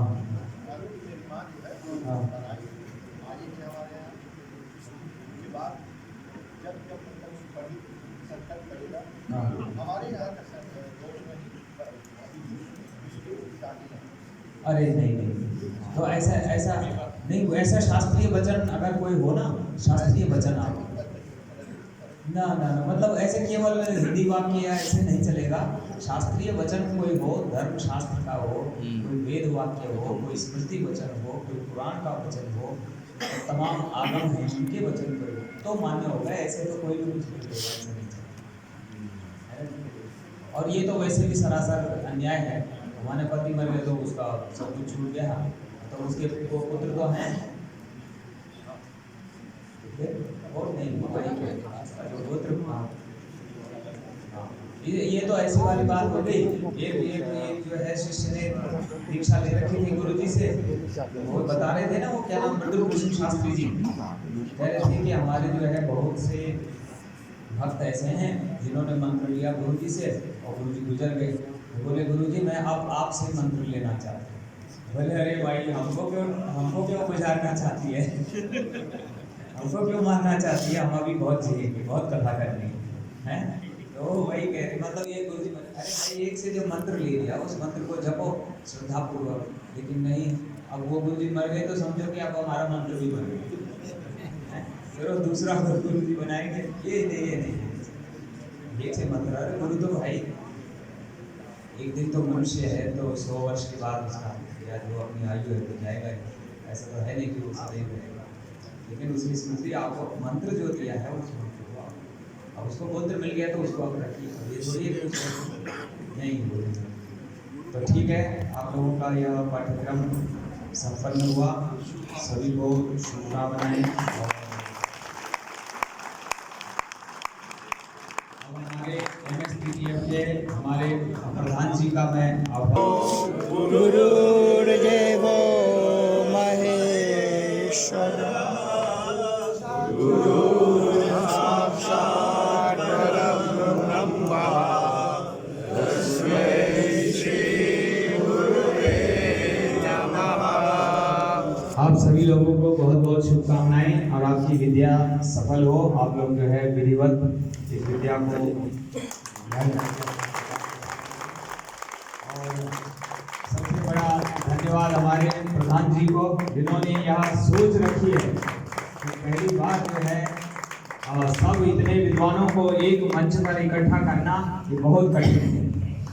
हाँ अरे नहीं, तो ऐसा नहीं, ऐसा शास्त्रीय वचन अगर कोई हो ना, शास्त्रीय वचन आप ना मतलब ऐसे केवल हिंदी वाक्य या ऐसे नहीं चलेगा। शास्त्रीय वचन कोई हो, धर्म शास्त्र का हो, कोई वेद वाक्य हो, कोई स्मृति वचन हो, कोई पुराण का वचन हो, तो तमाम आगम हैं उनके वचन कोई हो तो मान्य होगा। ऐसे तो कोई भी कुछ नहीं बोलेगा, ऐसा नहीं चलेगा। और ये तो वैसे भी सरासर अन्याय है। हमारे पति मर गए तो उसका सब कुछ छूट गया, तो उसके पुत्र तो हैं और नहीं गोत्र। ये तो ऐसी वाली बात हो गई। एक जो है शिष्य ने दीक्षा ले रखी थी गुरुजी से, वो बता रहे थे ना, वो क्या नाम, मृदुल भूषण शास्त्री जी कह रहे थे कि हमारे जो है बहुत से भक्त ऐसे हैं जिन्होंने मंत्र लिया गुरुजी से और गुरुजी गुजर गए। बोले गुरुजी मैं अब आपसे मंत्र लेना चाहता हूँ। बोले अरे भाई हमको क्यों गुजारना चाहती है हमको क्यों मारना चाहती है, हम अभी बहुत जिएंगे, बहुत कथा करनी है। तो वही कह रहे, मतलब ये गुरुजी अरे भाई एक से जो मंत्र ले लिया उस मंत्र को जपो श्रद्धापूर्वक, लेकिन नहीं अब वो गुरु जी मर गए तो समझो कि अब हमारा मंत्र भी मर गया, फिर वो दूसरा गुरु जी बनाएंगे, ये नहीं से मतलब। अरे गुरु तो भाई एक दिन तो मनुष्य है तो 100 वर्ष के बाद उसका या जो अपनी आयु है तो जाएगा ही, ऐसा तो है नहीं कि वो सदैव रहेगा। लेकिन उसकी स्मृति आपको मंत्र जो दिया है उस मंत्र को अब उसको मंत्र मिल गया तो उसको आप रखिए, ये थोड़ी है कुछ नहीं बोलेंगे। तो ठीक है, आप लोगों का यह पाठ्यक्रम संपन्न हुआ, सभी को शुभकामनाएं। और अब हमारे MSPTF के हमारे प्रधान जी का मैं आभार। गुरुर्देवो महेश्वर आप सभी लोगों को बहुत बहुत शुभकामनाएं और आपकी विद्या सफल हो। आप लोग जो है विधिवत इस विद्या को और सबसे बड़ा धन्यवाद हमारे प्रधान जी को, जिन्होंने यह सोच रखी है कि पहली बार जो है सब इतने विद्वानों को एक मंच पर इकट्ठा करना ये बहुत कठिन है।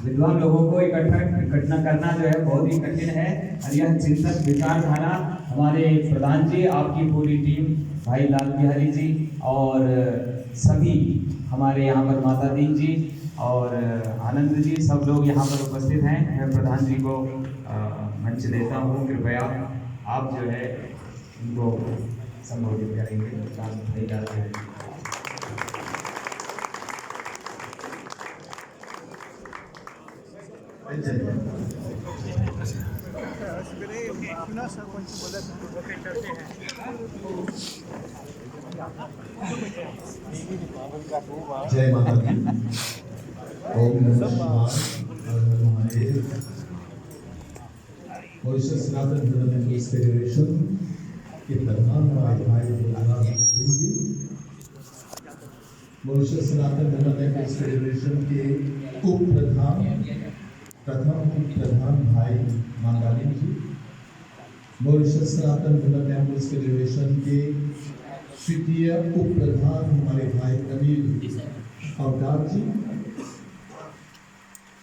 विद्वान लोगों को इकट्ठा करना जो है बहुत ही कठिन है। और यह चिंतन विचारधारा हमारे प्रधान जी, आपकी पूरी टीम, भाई लाल बिहारी जी और सभी हमारे यहाँ पर माता दीन जी और आनंद जी, सब लोग यहाँ पर उपस्थित हैं। मैं प्रधान जी को मंच देता हूँ, कृपया आप जो है इनको संबोधित करेंगे। जय माता दी। ओम नमः शिवाय। मॉरिशस सनातन धर्म मेंबर्स फेडरेशन के प्रधान हमारे भाई मॉरिशस सनातन धर्म मेंबर्स फेडरेशन के प्रथम उप प्रधान भाई मांगालिन जी, मॉरिशस सनातन धर्म मेंबर्स फेडरेशन के तृतीय उप प्रधान हमारे भाई अनिल अवतार जी,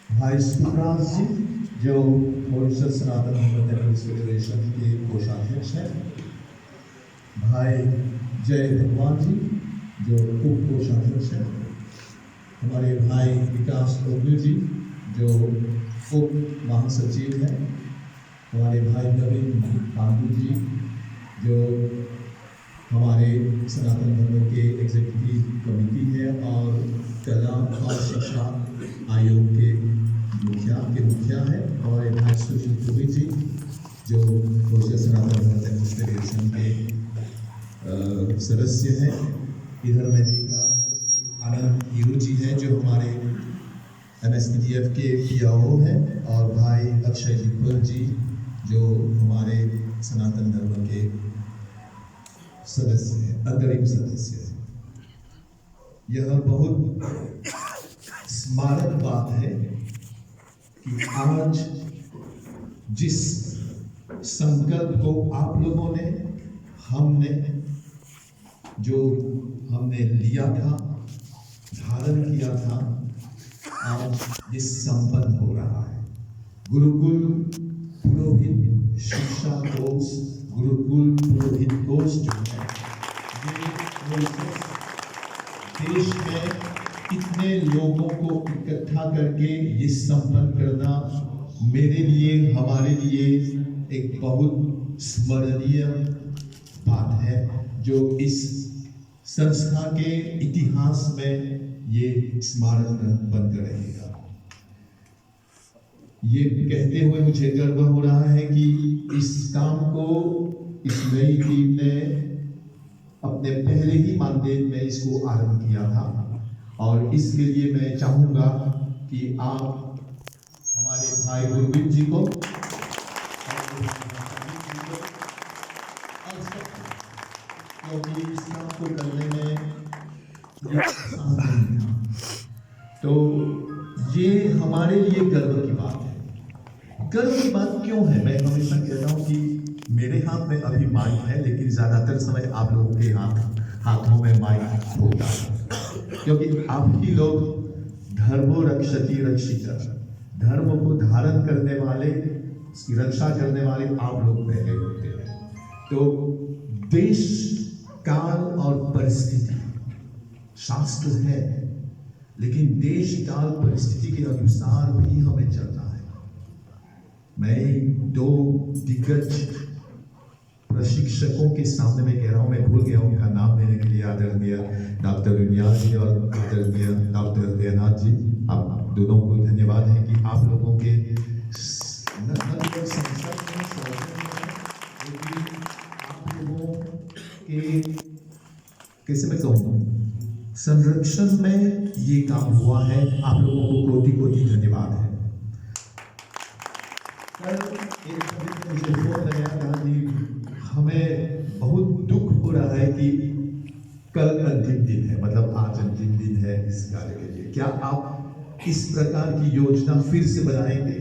भाई सुखराज जी जो मॉरिशस सनातन धर्म मेंबर्स फेडरेशन के कोषाध्यक्ष हैं, भाई जय भगवान जी जो उप कोषाध्यक्ष हैं, हमारे भाई विकास ओगले जी जो उप महासचिव हैं, हमारे भाई नवीन पांडु जी जो हमारे सनातन धर्म के एग्जीक्यूटिव कमेटी है और कला और शिक्षा आयोग के मुखिया है, हमारे भाई सुशील दुबे जी जो मॉरिशस सनातन धर्म फेडरेशन के सदस्य हैं। इधर मैं देख रहा हूँ आनंद हीरो जी हैं जो हमारे MSPTF के PRO हैं, और भाई अक्षय जिब्बल जी जो हमारे सनातन धर्म के सदस्य हैं, अंतरिम सदस्य हैं। यह बहुत स्मारक बात है कि आज जिस संकल्प को आप लोगों ने हमने लिया था, धारण किया था, आज ये संपन्न हो रहा है। गुरुकुल पुरोहित शिक्षा कोर्स, गुरुकुल पुरोहित कोर्स जो है ये देश में इतने लोगों को इकट्ठा करके ये संपन्न करना मेरे लिए, हमारे लिए एक बहुत स्मरणीय बात है जो इस संस्था के इतिहास में ये स्मारक बनकर रहेगा। ये कहते हुए मुझे गर्व हो रहा है कि इस काम को इस नई टीम ने अपने पहले ही मैंडेट में इसको आरंभ किया था, और इसके लिए मैं चाहूँगा कि आप हमारे भाई गुरविंद जी को क्योंकि इस काम को करने में तो ये हमारे लिए गर्व की बात है। गर्व की बात क्यों है? मैं हमेशा कहता हूँ कि मेरे हाथ में अभी माइक है, लेकिन ज़्यादातर समय आप लोगों के हाथों में माइक होता है, क्योंकि आप ही लोग धर्मो रक्षति रक्षिता, धर्म को धारण करने वाले, उसकी रक्षा करने वाले आप लोग पहले होते हैं। तो देश काल और परिस्थिति शास्त्र है, लेकिन देश काल परिस्थिति के अनुसार भी हमें चलना है। मैं 2 दिग्गज प्रशिक्षकों के सामने में कह रहा हूं, मैं भूल गया उनका नाम लेने के लिए, आदरणीय डॉक्टर रुनियाल जी और आदरणीय डॉक्टर दयानाथ जी, आप दोनों को धन्यवाद है कि आप लोगों के आप लोगों के कैसे मैं कहूँ संरक्षण में ये काम हुआ है। आप लोगों को कोटि कोटि धन्यवाद है। कल एक मुझे फोन आया, कहा कि हमें बहुत दुख हो रहा है कि कल अंतिम दिन है, मतलब आज अंतिम दिन है इस कार्य के लिए, क्या आप इस प्रकार की योजना फिर से बनाएंगे?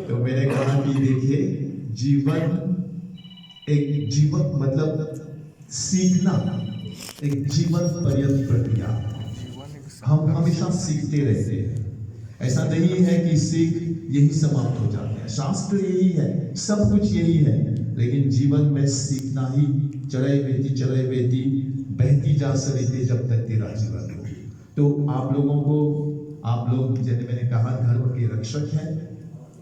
तो मैंने कहा कि देखिए, जीवन मतलब सीखना एक जीवन पर्यंत प्रक्रिया, हम हमेशा सीखते रहते हैं। ऐसा नहीं है कि सीख यही समाप्त हो जाते हैं, शास्त्र यही है, सब कुछ यही है, लेकिन जीवन में सीखना ही चले बेटी बहती जा सरिते जब तक तेरा जीवन हो। तो आप लोगों को, आप लोग जैसे मैंने कहा धर्म के रक्षक हैं,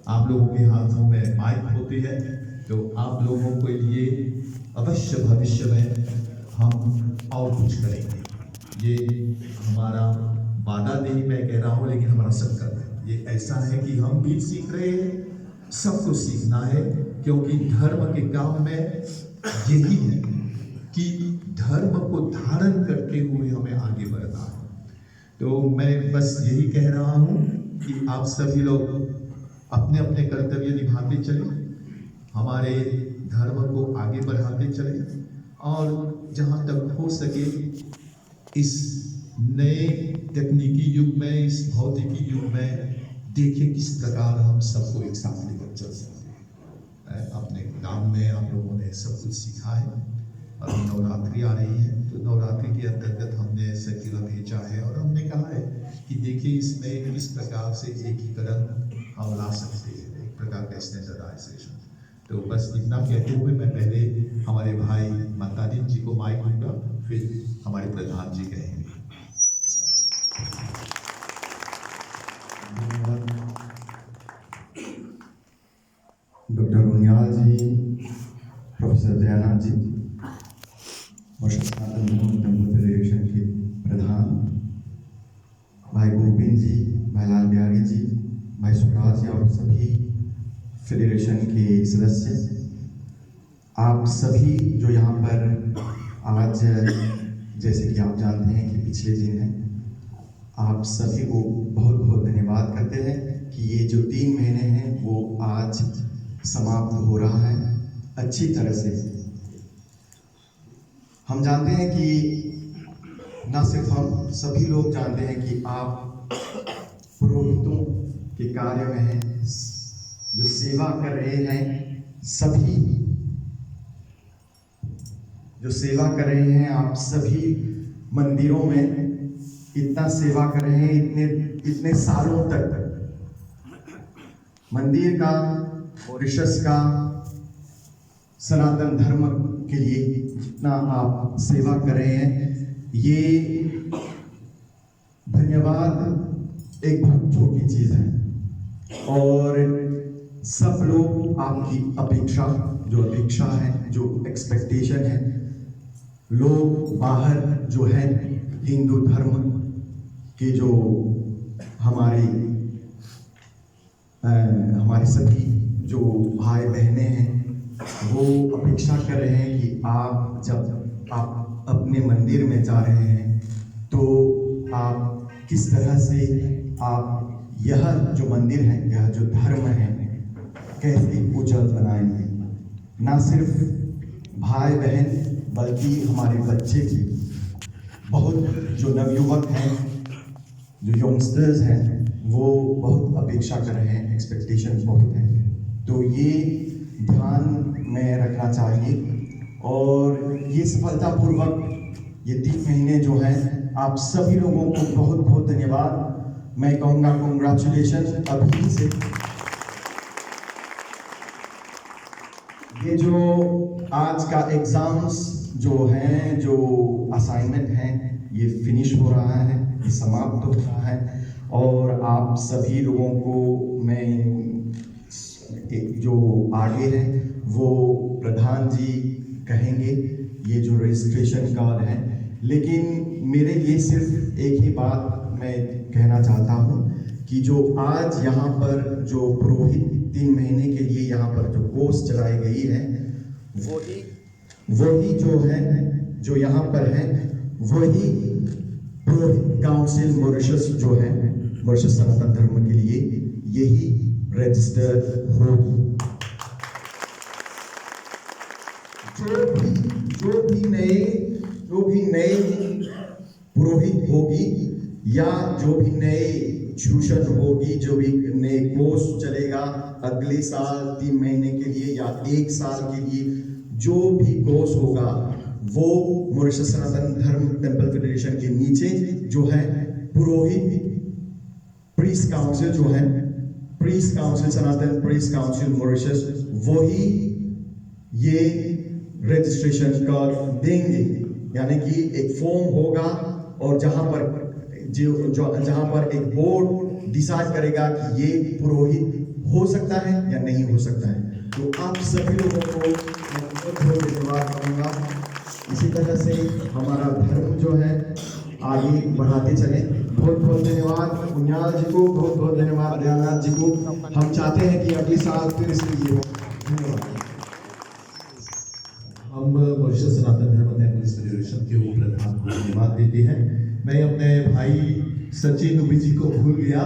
आप लोगों के हाथों में माइक होते हैं, तो आप लोगों के लिए अवश्य भविष्य में हम और कुछ करेंगे। ये हमारा वादा नहीं मैं कह रहा हूँ, लेकिन हमारा संकल्प है। ये ऐसा है कि हम भी सीख रहे हैं, सबको सीखना है, क्योंकि धर्म के काम में यही है कि धर्म को धारण करते हुए हमें आगे बढ़ना है। तो मैं बस यही कह रहा हूँ कि आप सभी लोग अपने अपने कर्तव्य निभाते चले, हमारे धर्म को आगे बढ़ाते चले, और जहाँ तक हो सके इस नए तकनीकी युग में, इस भौतिकी युग में देखिए किस प्रकार हम सबको एक साथ लेकर चल सकते हैं। अपने काम में आप लोगों ने सब कुछ सीखा है। अभी नवरात्रि आ रही है, तो नवरात्रि के अंतर्गत हमने सर्किला भेजा है और हमने कहा है कि देखिए इसमें किस प्रकार से एकीकरण हम ला सकते हैं, एक प्रकार का स्टैंडर्डाइजेशन। तो बस इतना कहते हुए मैं पहले हमारे भाई मातादीन जी को माइक दूंगा, फिर हमारे प्रधान जी कहेंगे। डॉक्टर रुनियाल जी, प्रोफेसर दयानाथ जी, वर्षा सनातन धर्म फेडरेशन के प्रधान भाई गोविंद जी, भाई लाल बिहारी जी, भाई सुखराज जी और सभी फेडरेशन के सदस्य, आप सभी जो यहाँ पर आज, जैसे कि आप जानते हैं कि पिछले दिन है, आप सभी को बहुत बहुत धन्यवाद करते हैं कि ये जो 3 महीने हैं वो आज समाप्त हो रहा है अच्छी तरह से। हम जानते हैं कि न सिर्फ हम, सभी लोग जानते हैं कि आप पुरोहितों के कार्य में हैं, जो सेवा कर रहे हैं, सभी जो सेवा कर रहे हैं, आप सभी मंदिरों में इतना सेवा कर रहे हैं, इतने सालों तक मंदिर का, मॉरिशस का, सनातन धर्म के लिए इतना आप सेवा कर रहे हैं। ये धन्यवाद एक बहुत छोटी चीज़ है, और सब लोग आपकी अपेक्षा, जो अपेक्षा है, जो एक्सपेक्टेशन है, लोग बाहर जो है हिंदू धर्म के जो हमारे सभी जो भाई बहनें हैं, वो अपेक्षा कर रहे हैं कि आप जब आप अपने मंदिर में जा रहे हैं तो आप किस तरह से आप यह जो मंदिर है, यह जो धर्म है, कैसे उज्जवल बनाएंगे। ना सिर्फ भाई बहन बल्कि हमारे बच्चे भी, बहुत जो नवयुवक हैं, जो यंगस्टर्स हैं, वो बहुत अपेक्षा कर रहे हैं, एक्सपेक्टेशन बहुत है। तो ये ध्यान में रखना चाहिए। और ये सफलतापूर्वक ये 3 महीने जो हैं, आप सभी लोगों को बहुत बहुत धन्यवाद। मैं कहूँगा कॉन्ग्रेचुलेशन। अभी से ये जो आज का एग्ज़ाम्स जो हैं, जो असाइनमेंट हैं, ये फिनिश हो रहा है, ये समाप्त हो रहा है। और आप सभी लोगों को मैं जो आगे है वो प्रधान जी कहेंगे, ये जो रजिस्ट्रेशन कार्ड है। लेकिन मेरे लिए सिर्फ एक ही बात मैं कहना चाहता हूँ कि जो आज यहाँ पर जो पुरोहित 3 महीने के लिए यहाँ पर जो कोर्स चलाई गई है, वही जो है, जो यहाँ पर है, वही पुरोहित काउंसिल मॉरिशस जो है, मॉरिशस सनातन धर्म के लिए यही रजिस्टर होगी। जो भी नए पुरोहित होगी या जो भी नए ट्यूशन होगी, जो भी नए कोर्स चलेगा अगले साल 3 महीने के लिए या 1 साल के लिए, जो भी कोर्स होगा वो Mauritius Sanatan Dharma temple federation के नीचे जो है पुरोहित प्रीस्ट काउंसिल जो है, प्रीस्ट काउंसिल सनातन प्रीस्ट काउंसिल मॉरिशस, वही ये रजिस्ट्रेशन कार्ड देंगे। यानी कि एक फॉर्म होगा और जहां पर एक बोर्ड डिसाइड करेगा कि ये पुरोहित हो सकता है या नहीं हो सकता है। तो आप सभी लोगों को बहुत बहुत धन्यवाद करूँगा। इसी तरह से हमारा धर्म जो है आगे बढ़ाते चले। बहुत बहुत धन्यवाद उन्याल जी को, बहुत बहुत धन्यवाद दयानाथ जी को। हम चाहते हैं कि अगले साल फिर इसके लिए हो। धन्यवाद। हम Mauritius Sanatan Dharma temple federation के उप प्रधान को धन्यवाद देते हैं। मैं अपने भाई सचिन उबी जी को भूल गया,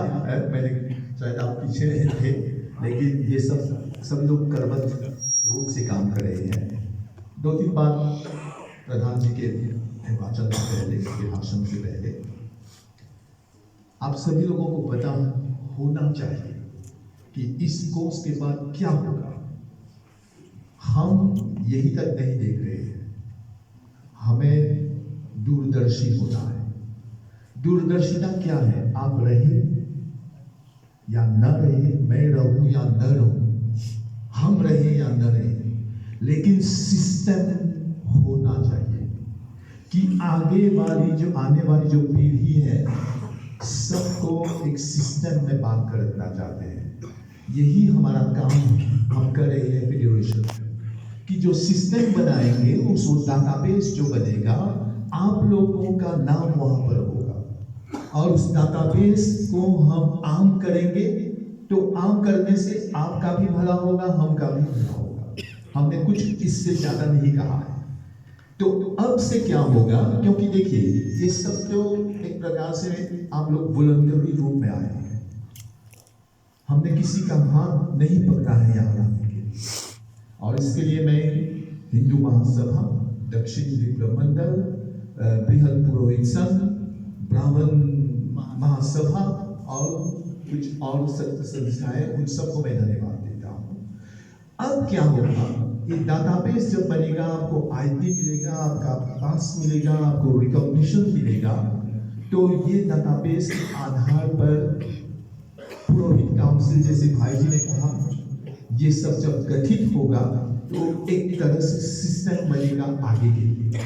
मैंने शायद आप पीछे थे, लेकिन ये सब लोग कर्मठ रूप से काम कर रहे हैं। 2-3 बात प्रधान जी के वाचन से पहले, के भाषण से पहले, आप सभी लोगों को पता होना चाहिए कि इस कोर्स के बाद क्या होगा। हम यही तक नहीं देख रहे हैं, हमें दूरदर्शी होना है। दूरदर्शिता क्या है? आप रहे या न रहे, मैं रहूं या न रहूं, हम रहे या न रहे, लेकिन सिस्टम होना चाहिए कि आने वाली जो पीढ़ी है सबको एक सिस्टम में बांध कर रखना चाहते हैं। यही हमारा काम हम कर रहे हैं फेडरेशन कि जो सिस्टम बनाएंगे, उस डाटाबेस जो बनेगा, आप लोगों का नाम वहां पर होगा और उस डाटाबेस को हम आम करेंगे। तो आम करने से आपका भी भला होगा, हमका भी भला होगा। हमने कुछ इससे ज्यादा नहीं कहा है। तो अब से क्या होगा, क्योंकि देखिए ये सब तो एक प्रकार से आप लोग वॉलंटरी रूप में आए हैं, हमने किसी का हाथ नहीं पकड़ा है यहाँ आने के लिए। और इसके लिए मैं हिंदू महासभा, दक्षिण विप्लव मंडल, बृहद पुरोहित संघ, ब्राह्मण महासभा और कुछ और संस्थाएं, उन सबको मैं धन्यवाद देता हूँ। अब क्या होगा, ये डाटाबेस जब बनेगा, आपको आईडी मिलेगा, आपका पास मिलेगा, आपको रिकॉग्निशन मिलेगा, तो ये डाटाबेस के आधार पर पुरोहित काउंसिल, जैसे भाई जी ने कहा, ये सब जब गठित होगा तो एक तरह से सिस्टम बनेगा आगे के लिए।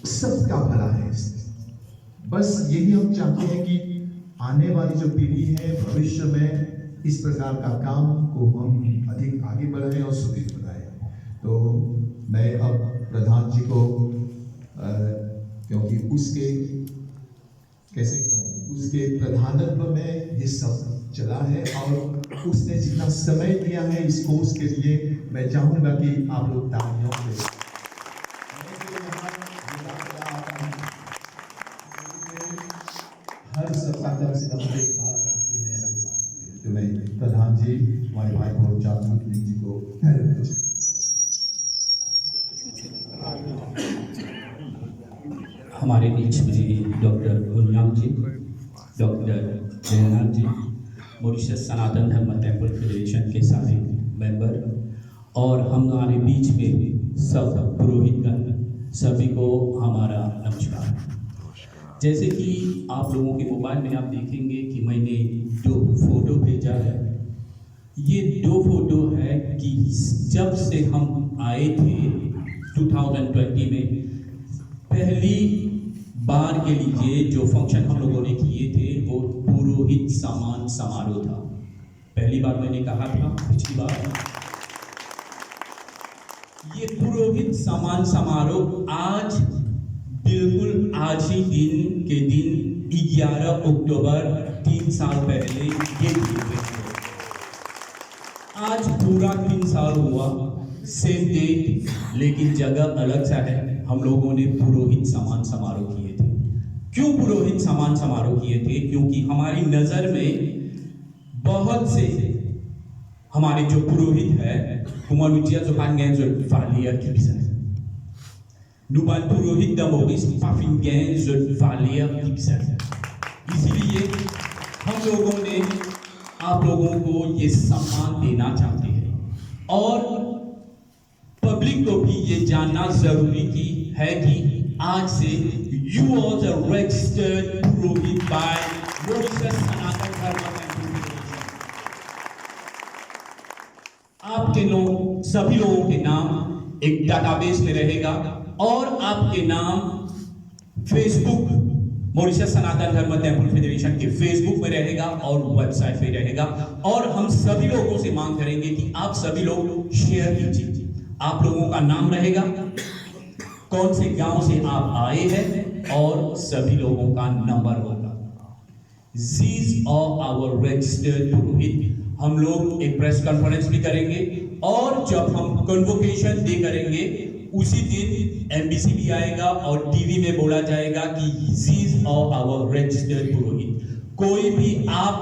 सबका भला है इसमें। बस यही हम चाहते हैं कि आने वाली जो पीढ़ी है, भविष्य में इस प्रकार का काम को हम अधिक आगे बढ़ाएं और सुदृढ़ बनाएं। तो मैं अब प्रधान जी को क्योंकि उसके कैसे कहूँ, उसके प्रधानत्व में ये सब चला है और उसने जितना समय दिया है इस कोर्स के लिए, मैं चाहूँगा कि आप लोग तालियों से हर सप्ताह से नंबर एक बात करती है। तो मैं प्रधान जी, हमारे भाई बहुत जागरूक जी को हमारे बीच में डॉक्टर उन्याल जी, डॉक्टर दयानाथ जी, Mauritius Sanatan Dharma temple federation के सारे मेंबर और हमारे बीच में सब पुरोहितगण, सभी को हमारा नमस्कार। जैसे कि आप लोगों के मोबाइल में आप देखेंगे कि मैंने 2 फोटो भेजा है। ये 2 फोटो है कि जब से हम आए थे 2020 में, पहली बार के लिए जो फंक्शन हम लोगों ने किए थे वो पुरोहित सम्मान समारोह था। पहली बार मैंने कहा था पिछली बार, ये पुरोहित सम्मान समारोह आज बिल्कुल आज ही दिन के दिन 11 अक्टूबर 3 साल पहले ये हुए। आज पूरा 3 साल हुआ, सेम डेट, लेकिन जगह अलग सा है। हम लोगों ने पुरोहित सम्मान समारोह किए थे। क्यों पुरोहित सम्मान समारोह किए थे? क्योंकि हमारी नजर में बहुत से हमारे जो पुरोहित है कुमारुचिया जो पांगें जो वालिया की बिजनेस Nuban पुरोहित दमोरिस पाफिंगें जो वालिया की बिजनेस। इसीलिए हम लोगों ने आप लोगों को ये सम्मान देना चाहते हैं और पब्लिक को भी ये जानना जरूरी की है कि आज से you are the registered purohit by Mauritius Sanatan Dharma आपके लोग सभी लोगों के नाम एक डाटाबेस में रहेगा और आपके नाम Facebook Mauritius Sanatan Dharma temple federation के फेसबुक में रहेगा और वेबसाइट पे रहेगा। और हम सभी लोगों से मांग करेंगे कि आप सभी लोग शेयर कीजिए। आप लोगों का नाम रहेगा, कौन से गांव से आप आए हैं और सभी लोगों का नंबर होगा। These are our registered पुरोहित। हम लोग एक प्रेस कॉन्फ्रेंस भी करेंगे और जब हम कन्वोकेशन डे करेंगे उसी दिन एमबीसी भी आएगा और टीवी में बोला जाएगा कि these are our registered पुरोहित। कोई भी आप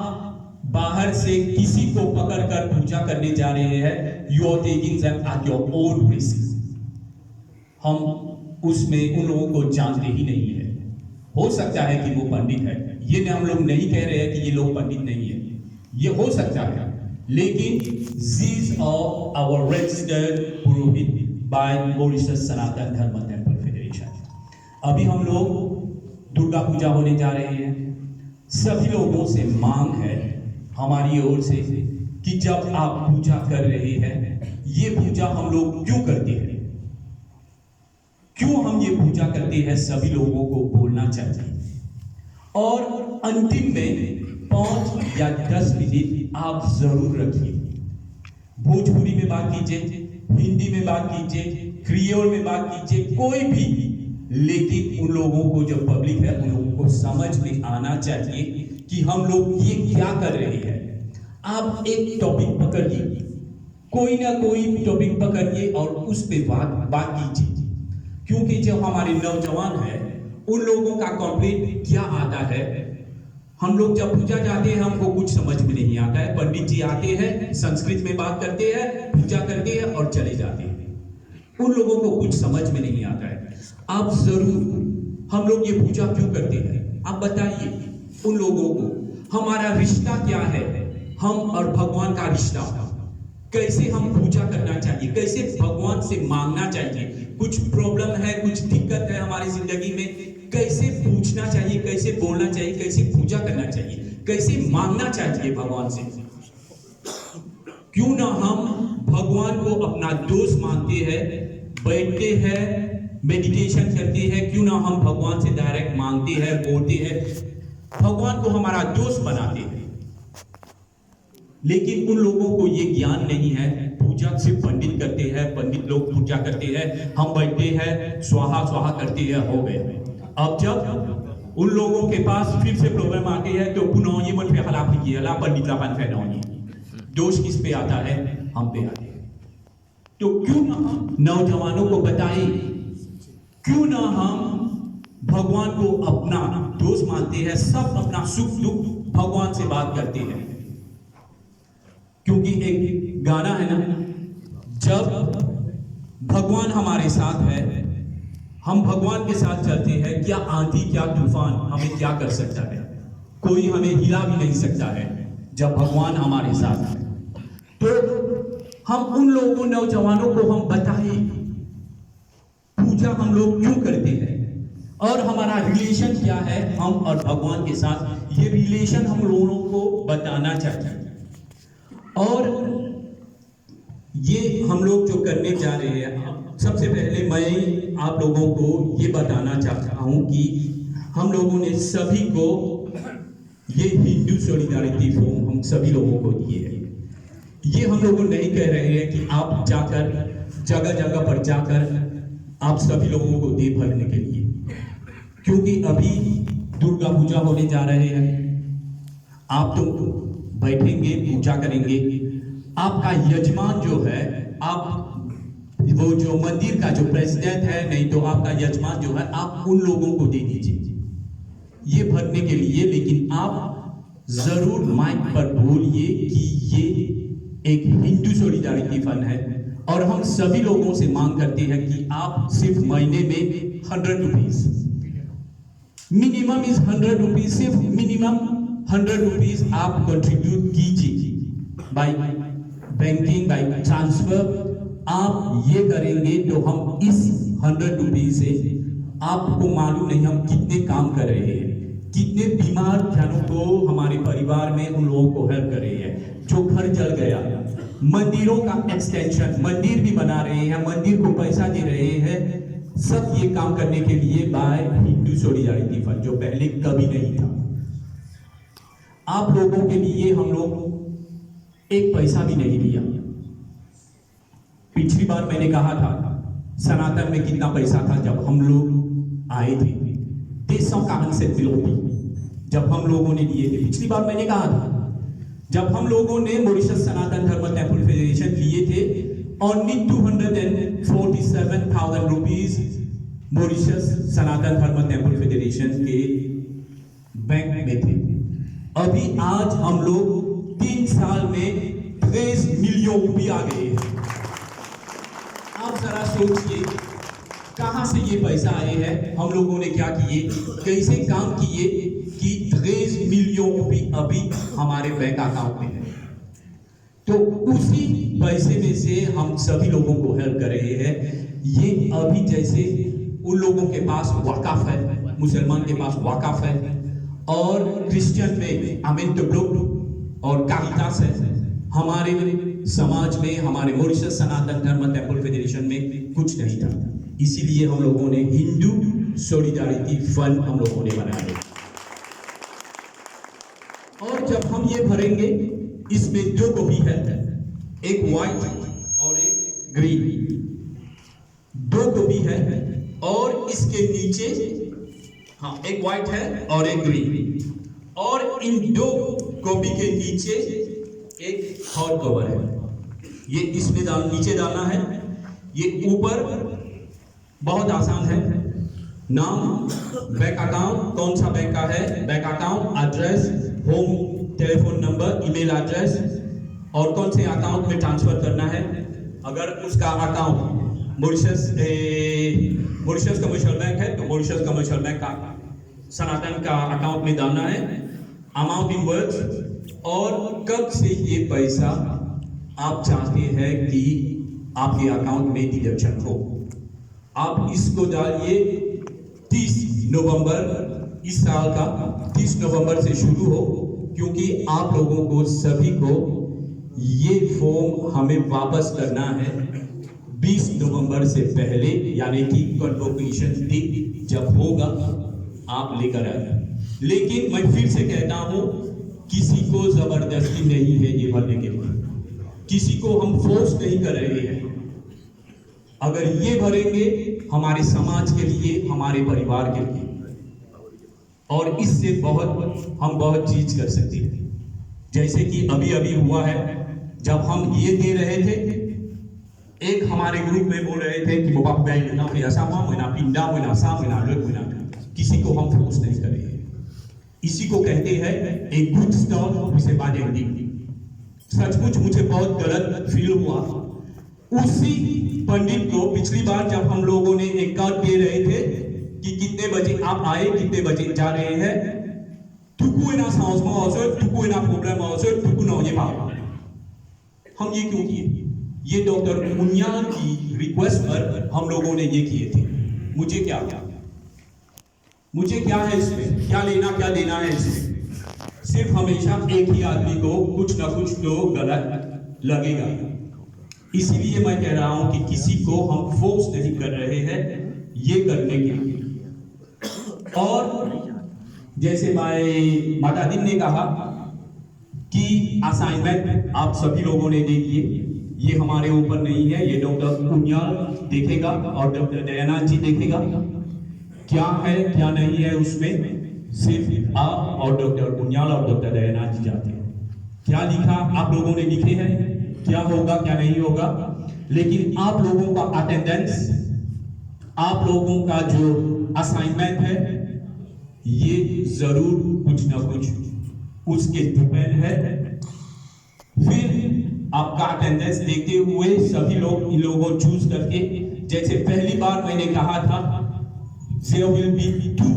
बाहर से किसी को पकड़कर पूजा करने जा रहे हैं, you are taking them at your own risk। हम उसमें उन लोगों को जानते ही नहीं है। हो सकता है कि वो पंडित है, ये हम लोग नहीं कह रहे हैं कि ये लोग पंडित नहीं है, ये हो सकता है, लेकिन these are our registered purohit by Mauritius Sanatan Dharma temple federation. अभी हम लोग दुर्गा पूजा होने जा रहे हैं। सभी लोगों से मांग है हमारी ओर से कि जब आप पूजा कर रहे हैं, ये पूजा हम लोग क्यों करते हैं, क्यों हम ये पूजा करते हैं, सभी लोगों को बोलना चाहिए। और अंतिम में 5 या 10 मिनट आप जरूर रखिए। भोजपुरी में बात कीजिए, हिंदी में बात कीजिए, क्रियोल में बात कीजिए, कोई भी, लेकिन उन लोगों को जो पब्लिक है उन लोगों को समझ में आना चाहिए कि हम लोग ये क्या कर रहे हैं। आप एक टॉपिक पकड़िए, कोई ना कोई टॉपिक पकड़िए और उस पे बात कीजिए। क्योंकि जो हमारे नौजवान है उन लोगों का कंप्लेंट क्या आता है, हम लोग जब पूजा जाते हैं हमको कुछ समझ में नहीं आता है। पंडित जी आते हैं, संस्कृत में बात करते हैं, पूजा करते हैं और चले जाते हैं। उन लोगों को कुछ समझ में नहीं आता है। आप जरूर, हम लोग ये पूजा क्यों करते हैं, आप बताइए उन लोगों को हमारा रिश्ता क्या है, हम और भगवान का रिश्ता, कैसे हम पूजा करना चाहिए, कैसे भगवान से मांगना चाहिए। कुछ प्रॉब्लम है, कुछ दिक्कत है हमारी जिंदगी में, कैसे पूछना चाहिए, कैसे बोलना चाहिए, कैसे पूजा करना चाहिए, कैसे मांगना चाहिए भगवान से। क्यों ना हम भगवान को अपना दोस्त मानते हैं, बैठते हैं, मेडिटेशन करते हैं, क्यों ना हम भगवान से डायरेक्ट मांगते हैं, बोलते हैं, भगवान को हमारा दोस्त बनाते हैं। लेकिन उन लोगों को ये ज्ञान नहीं है। पूजा सिर्फ पंडित करते हैं, पंडित लोग पूजा करते हैं, हम बैठते हैं, स्वाहा स्वाहा करते हैं, हो गए। अब जब उन लोगों के पास फिर से प्रॉब्लम आती है तो पुनः ये मन पे खिलाफ की अला पंडित लापन फैनौनी, दोष किस पे आता है, हम पे आते हैं। तो क्यों ना हम नौजवानों को बताएं, क्यों ना हम भगवान को अपना दोस्त मानते हैं, सब अपना सुख दुख भगवान से बात करते हैं। क्योंकि एक गाना है ना, जब भगवान हमारे साथ है, हम भगवान के साथ चलते हैं, क्या आंधी क्या तूफान हमें क्या कर सकता है, कोई हमें हिला भी नहीं सकता है जब भगवान हमारे साथ है। तो हम उन लोगों नौजवानों को हम बताएं पूजा हम लोग क्यों करते हैं और हमारा रिलेशन क्या है हम और भगवान के साथ, ये रिलेशन हम लोगों को बताना चाहते हैं। और ये हम लोग जो करने जा रहे हैं, सबसे पहले मैं आप लोगों को ये बताना चाहता हूं कि हम लोगों ने सभी को ये हिंदू सॉलिडारिटी फॉर्म हम सभी लोगों को दिए हैं। ये हम लोगों नहीं कह रहे हैं कि आप जाकर जगह जगह पर जाकर आप सभी लोगों को दे भरने के लिए, क्योंकि अभी दुर्गा पूजा होने जा रहे हैं। आप तो बैठेंगे पूजा करेंगे, आपका यजमान जो है, आप वो जो मंदिर का जो प्रेसिडेंट है, नहीं तो आपका यजमान जो है, आप उन लोगों को दे दीजिए ये भरने के लिए। लेकिन आप जरूर माइक पर बोलिए कि ये एक हिंदू सॉलिडारिटी फंड है और हम सभी लोगों से मांग करते हैं कि आप सिर्फ महीने में 100 रुपीज, मिनिमम इज 100 रुपीज, सिर्फ मिनिमम 100 रुपीज आप कंट्रीब्यूट कीजिए बाय बैंकिंग, बाय ट्रांसफर। आप ये करेंगे तो हम इस 100 रुपीज से, आपको मालूम नहीं हम कितने काम कर रहे हैं, कितने बीमार जनों को हमारे परिवार में उन लोगों को हेल्प कर रहे हैं, जो घर जल गया, मंदिरों का एक्सटेंशन, मंदिर भी बना रहे हैं, मंदिर को पैसा दे रहे हैं, सब ये काम करने के लिए बाय हिंदू सॉलिडारिटी फंड, जो पहले कभी नहीं था। आप लोगों के लिए हम लोग एक पैसा भी नहीं लिया। पिछली बार मैंने कहा था सनातन में कितना पैसा था जब हम लोग आए थे, 341 से फिलोपी जब हम लोगों ने लिए थे। पिछली बार मैंने कहा था जब हम लोगों ने Mauritius Sanatan Dharma temple federation लिए थे, only 247,000 rupees Mauritius Sanatan Dharma temple federation के बैंक में थे। अभी आज हम लोग 3 साल में 30 मिलियन रुपये आ गए हैं। आप जरा सोचिए कहां से ये पैसा आए हैं, हम लोगों ने क्या किए, कैसे काम किए कि 30 मिलियन रुपये अभी हमारे बैंक अकाउंट में है। तो उसी पैसे में से हम सभी लोगों को हेल्प कर रहे हैं। ये अभी जैसे उन लोगों के पास वाकफ है, मुसलमान के पास वाकफ है, और क्रिश्चियन में आमीन तो ग्रुप और कारितास है। हमारे समाज में, हमारे Mauritius Sanatan Dharma temple federation में कुछ नहीं था, इसीलिए हम लोगों ने हिंदू सॉलिडारिटी फंड हम लोगों ने बनाया। और जब हम ये भरेंगे, इसमें 2 कॉपी है, एक व्हाइट और एक ग्रीन, 2 कॉपी है। और इसके नीचे एक व्हाइट है और एक ग्रीन, और इन 2 कॉपी के नीचे एक हॉट कवर है। ये इसमें नीचे डालना है। ये ऊपर बहुत आसान है, नाम, बैंक अकाउंट, कौन सा बैंक का है, bank account, address, home telephone number, email address, और कौन से अकाउंट में ट्रांसफर करना है। अगर उसका अकाउंट मॉरिशस कमर्शियल बैंक है तो मॉरिशस कमर्शियल बैंक का सनातन का अकाउंट में डालना है, अमाउंट इन वर्ड्स, और कब से ये पैसा आप चाहते हैं कि आपके अकाउंट में डिडक्शन हो। आप इसको डालिए 30 नवंबर, इस साल का 30 नवंबर से शुरू हो, क्योंकि आप लोगों को सभी को ये फॉर्म हमें वापस करना है 20 नवंबर से पहले, यानी कि कन्वोकेशन डे जब होगा आप लेकर आए। लेकिन मैं फिर से कहता हूं, किसी को जबरदस्ती नहीं है ये भरने के लिए, किसी को हम फोर्स नहीं कर रहे हैं। अगर ये भरेंगे हमारे समाज के लिए, हमारे परिवार के लिए, और इससे हम बहुत चीज कर सकते हैं। जैसे कि अभी अभी हुआ है, जब हम ये दे रहे थे, एक हमारे ग्रुप में बोल रहे थे कि किसी को हम फोर्स नहीं कर रहे हैं। इसी को कहते हैं एक गुड स्टॉक उसे बांधेंगे। सचमुच मुझे बहुत गलत फील हुआ। उसी पंडित को पिछली बार जब हम लोगों ने एक कार्ड दे रहे थे कि कितने बजे आप आए, कितने बजे जा रहे हैं, हम ये क्यों किए? ये डॉक्टर उनियाल की रिक्वेस्ट पर हम लोगों ने ये किए थे। मुझे क्या है इसमें, क्या लेना क्या देना है इसमें? सिर्फ हमेशा एक ही आदमी को कुछ ना कुछ तो गलत लगेगा। इसीलिए मैं कह रहा हूं कि किसी को हम फोर्स नहीं कर रहे हैं ये करने के लिए। और जैसे माता दिन ने कहा कि असाइनमेंट आप सभी लोगों ने देखिए, ये हमारे ऊपर नहीं है, ये डॉक्टर उनियाल देखेगा और डॉक्टर दयानंद जी देखेगा क्या है क्या नहीं है। उसमें सिर्फ आप और डॉक्टर उनियाल और डॉक्टर दयानंद जी जाते हैं। क्या लिखा आप लोगों ने लिखे हैं, क्या होगा क्या नहीं होगा, लेकिन आप लोगों का अटेंडेंस, आप लोगों का जो असाइनमेंट है, ये जरूर कुछ ना कुछ उसके डिपेंड है। फिर आपका अटेंडेंस देखते हुए सभी लोग इन लोगों को चूज करके, जैसे पहली बार मैंने कहा था there will be 2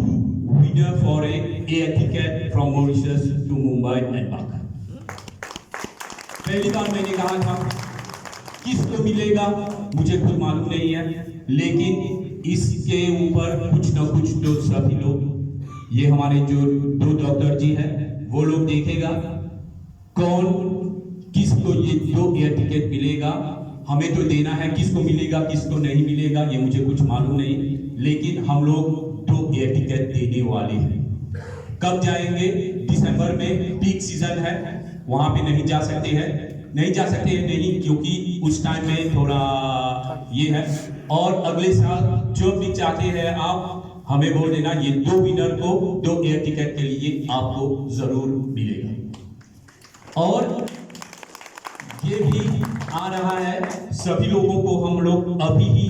winner for a air ticket from Mauritius to Mumbai and back। पहली बार मैंने कहा था किसको मिलेगा मुझे खुद मालूम नहीं है, लेकिन इसके ऊपर कुछ ना कुछ तो सभी लोग, ये हमारे जो 2 डॉक्टर जी हैं वो लोग देखेगा कौन किसको ये 2 एयर टिकट मिलेगा। हमें तो देना है, किसको मिलेगा किसको नहीं मिलेगा ये मुझे कुछ मालूम नहीं, लेकिन हम लोग 2 एयर टिकट देने वाले हैं। कब जाएंगे? दिसंबर में पीक सीजन है, वहां पे नहीं जा सकते हैं नहीं, क्योंकि उस टाइम में थोड़ा ये है। और अगले साल जो भी चाहते हैं आप हमें बोल देना, ये 2 विनर को 2 एयर टिकट के लिए आपको जरूर मिलेगा। और ये भी आ रहा है, सभी लोगों को हम लोग अभी ही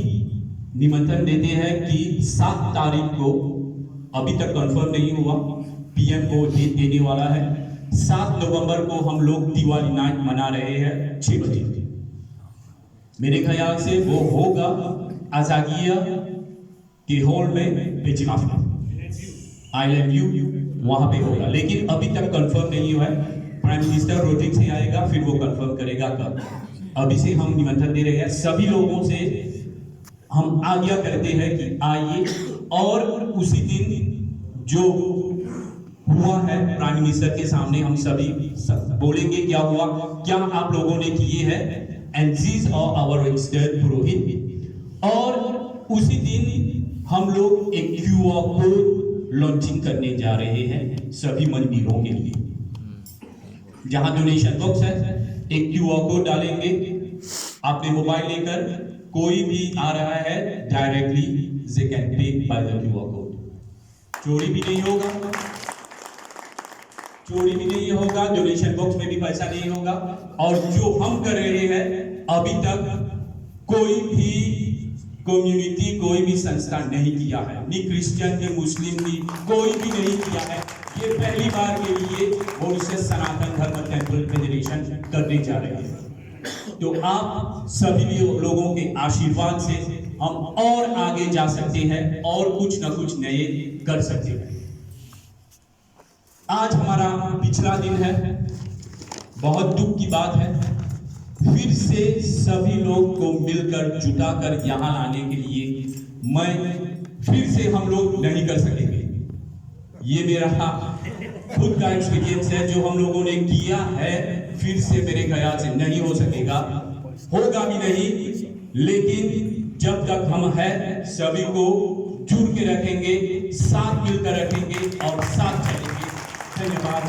निमंत्रण देते हैं कि 7 तारीख को, अभी तक कंफर्म नहीं हुआ, पीएम को डेट देने वाला है। 7 नवंबर को हम लोग दिवाली नाइट मना रहे हैं 6 बजे। मेरे ख्याल से वो होगा आजागिया के हॉल में बेचिकाफा, आई लव यू वहां पे होगा, लेकिन अभी तक कंफर्म नहीं हुआ है। प्राइम मिनिस्टर रोटिंग से आएगा, फिर वो कंफर्म करेगा कब। अभी से हम निमंत्रण दे रहे हैं, सभी लोगों से हम आज्ञा करते हैं कि आइए। और उसी दिन जो हुआ है प्राइम मिनिस्टर के सामने हम सभी बोलेंगे क्या हुआ, क्या आप लोगों ने किए हैं, and these are our registered पुरोहित। और उसी दिन हम लोग एक QR कोड लॉन्चिंग करने जा रहे हैं सभी मंदिरों के लिए। जहां डोनेशन बॉक्स है, एक QR कोड डालेंगे, आपने मोबाइल लेकर कोई भी आ रहा है directly they can pay by the QR code. चोरी भी नहीं होगा, डोनेशन बॉक्स में भी पैसा नहीं होगा। और जो हम कर रहे हैं, अभी तक कोई भी कम्युनिटी, कोई भी संस्था नहीं किया है, ni क्रिश्चियन ni मुस्लिम ni कोई भी नहीं किया है। ये पहली बार के लिए Mauritius Sanatan Dharma temple federation करने जा रहे हैं। तो आप सभी लोगों के आशीर्वाद से हम और आगे जा सकते हैं और कुछ ना कुछ नए कर सकते हैं। आज हमारा पिछला दिन है, बहुत दुख की बात है, फिर से सभी लोग को मिलकर जुटाकर यहाँ लाने के लिए फिर से हम लोग नहीं कर सकेंगे। ये मेरा खुद का एक्सपीरियंस है, जो हम लोगों ने किया है फिर से मेरे ख्याल से नहीं हो सकेगा, होगा भी नहीं। लेकिन जब तक हम हैं सभी को जुड़ के रखेंगे, साथ मिलकर रखेंगे और साथ चलेंगे। धन्यवाद।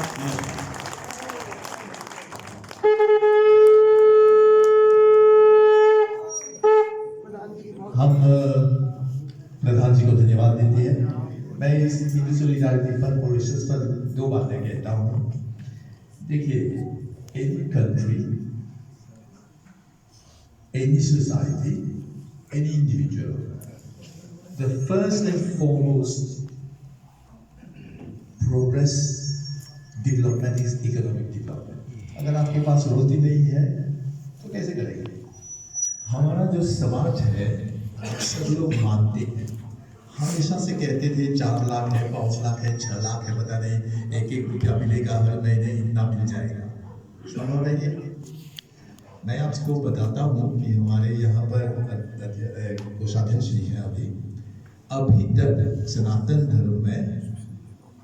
हम प्रधान जी को धन्यवाद देते हैं। मैं इस हिंदू सॉलिडारिटी फंड मॉरिशस पर 2 बातें कहता हूँ। देखिए, any country, any society, any individual, the first and foremost progress development is economic development. अगर आपके पास रोटी नहीं है तो कैसे करेंगे? हमारा जो समाज है सब लोग मानते हैं, हमेशा से कहते थे 4 लाख है, 5 लाख है, 6 लाख है, पता नहीं 1-1 रुपया मिलेगा, हर महीने इतना मिल जाएगा। सुनो रही है, मैं आपको बताता हूँ कि हमारे यहाँ पर कोषाध्यक्ष जी हैं अभी तक सनातन धर्म में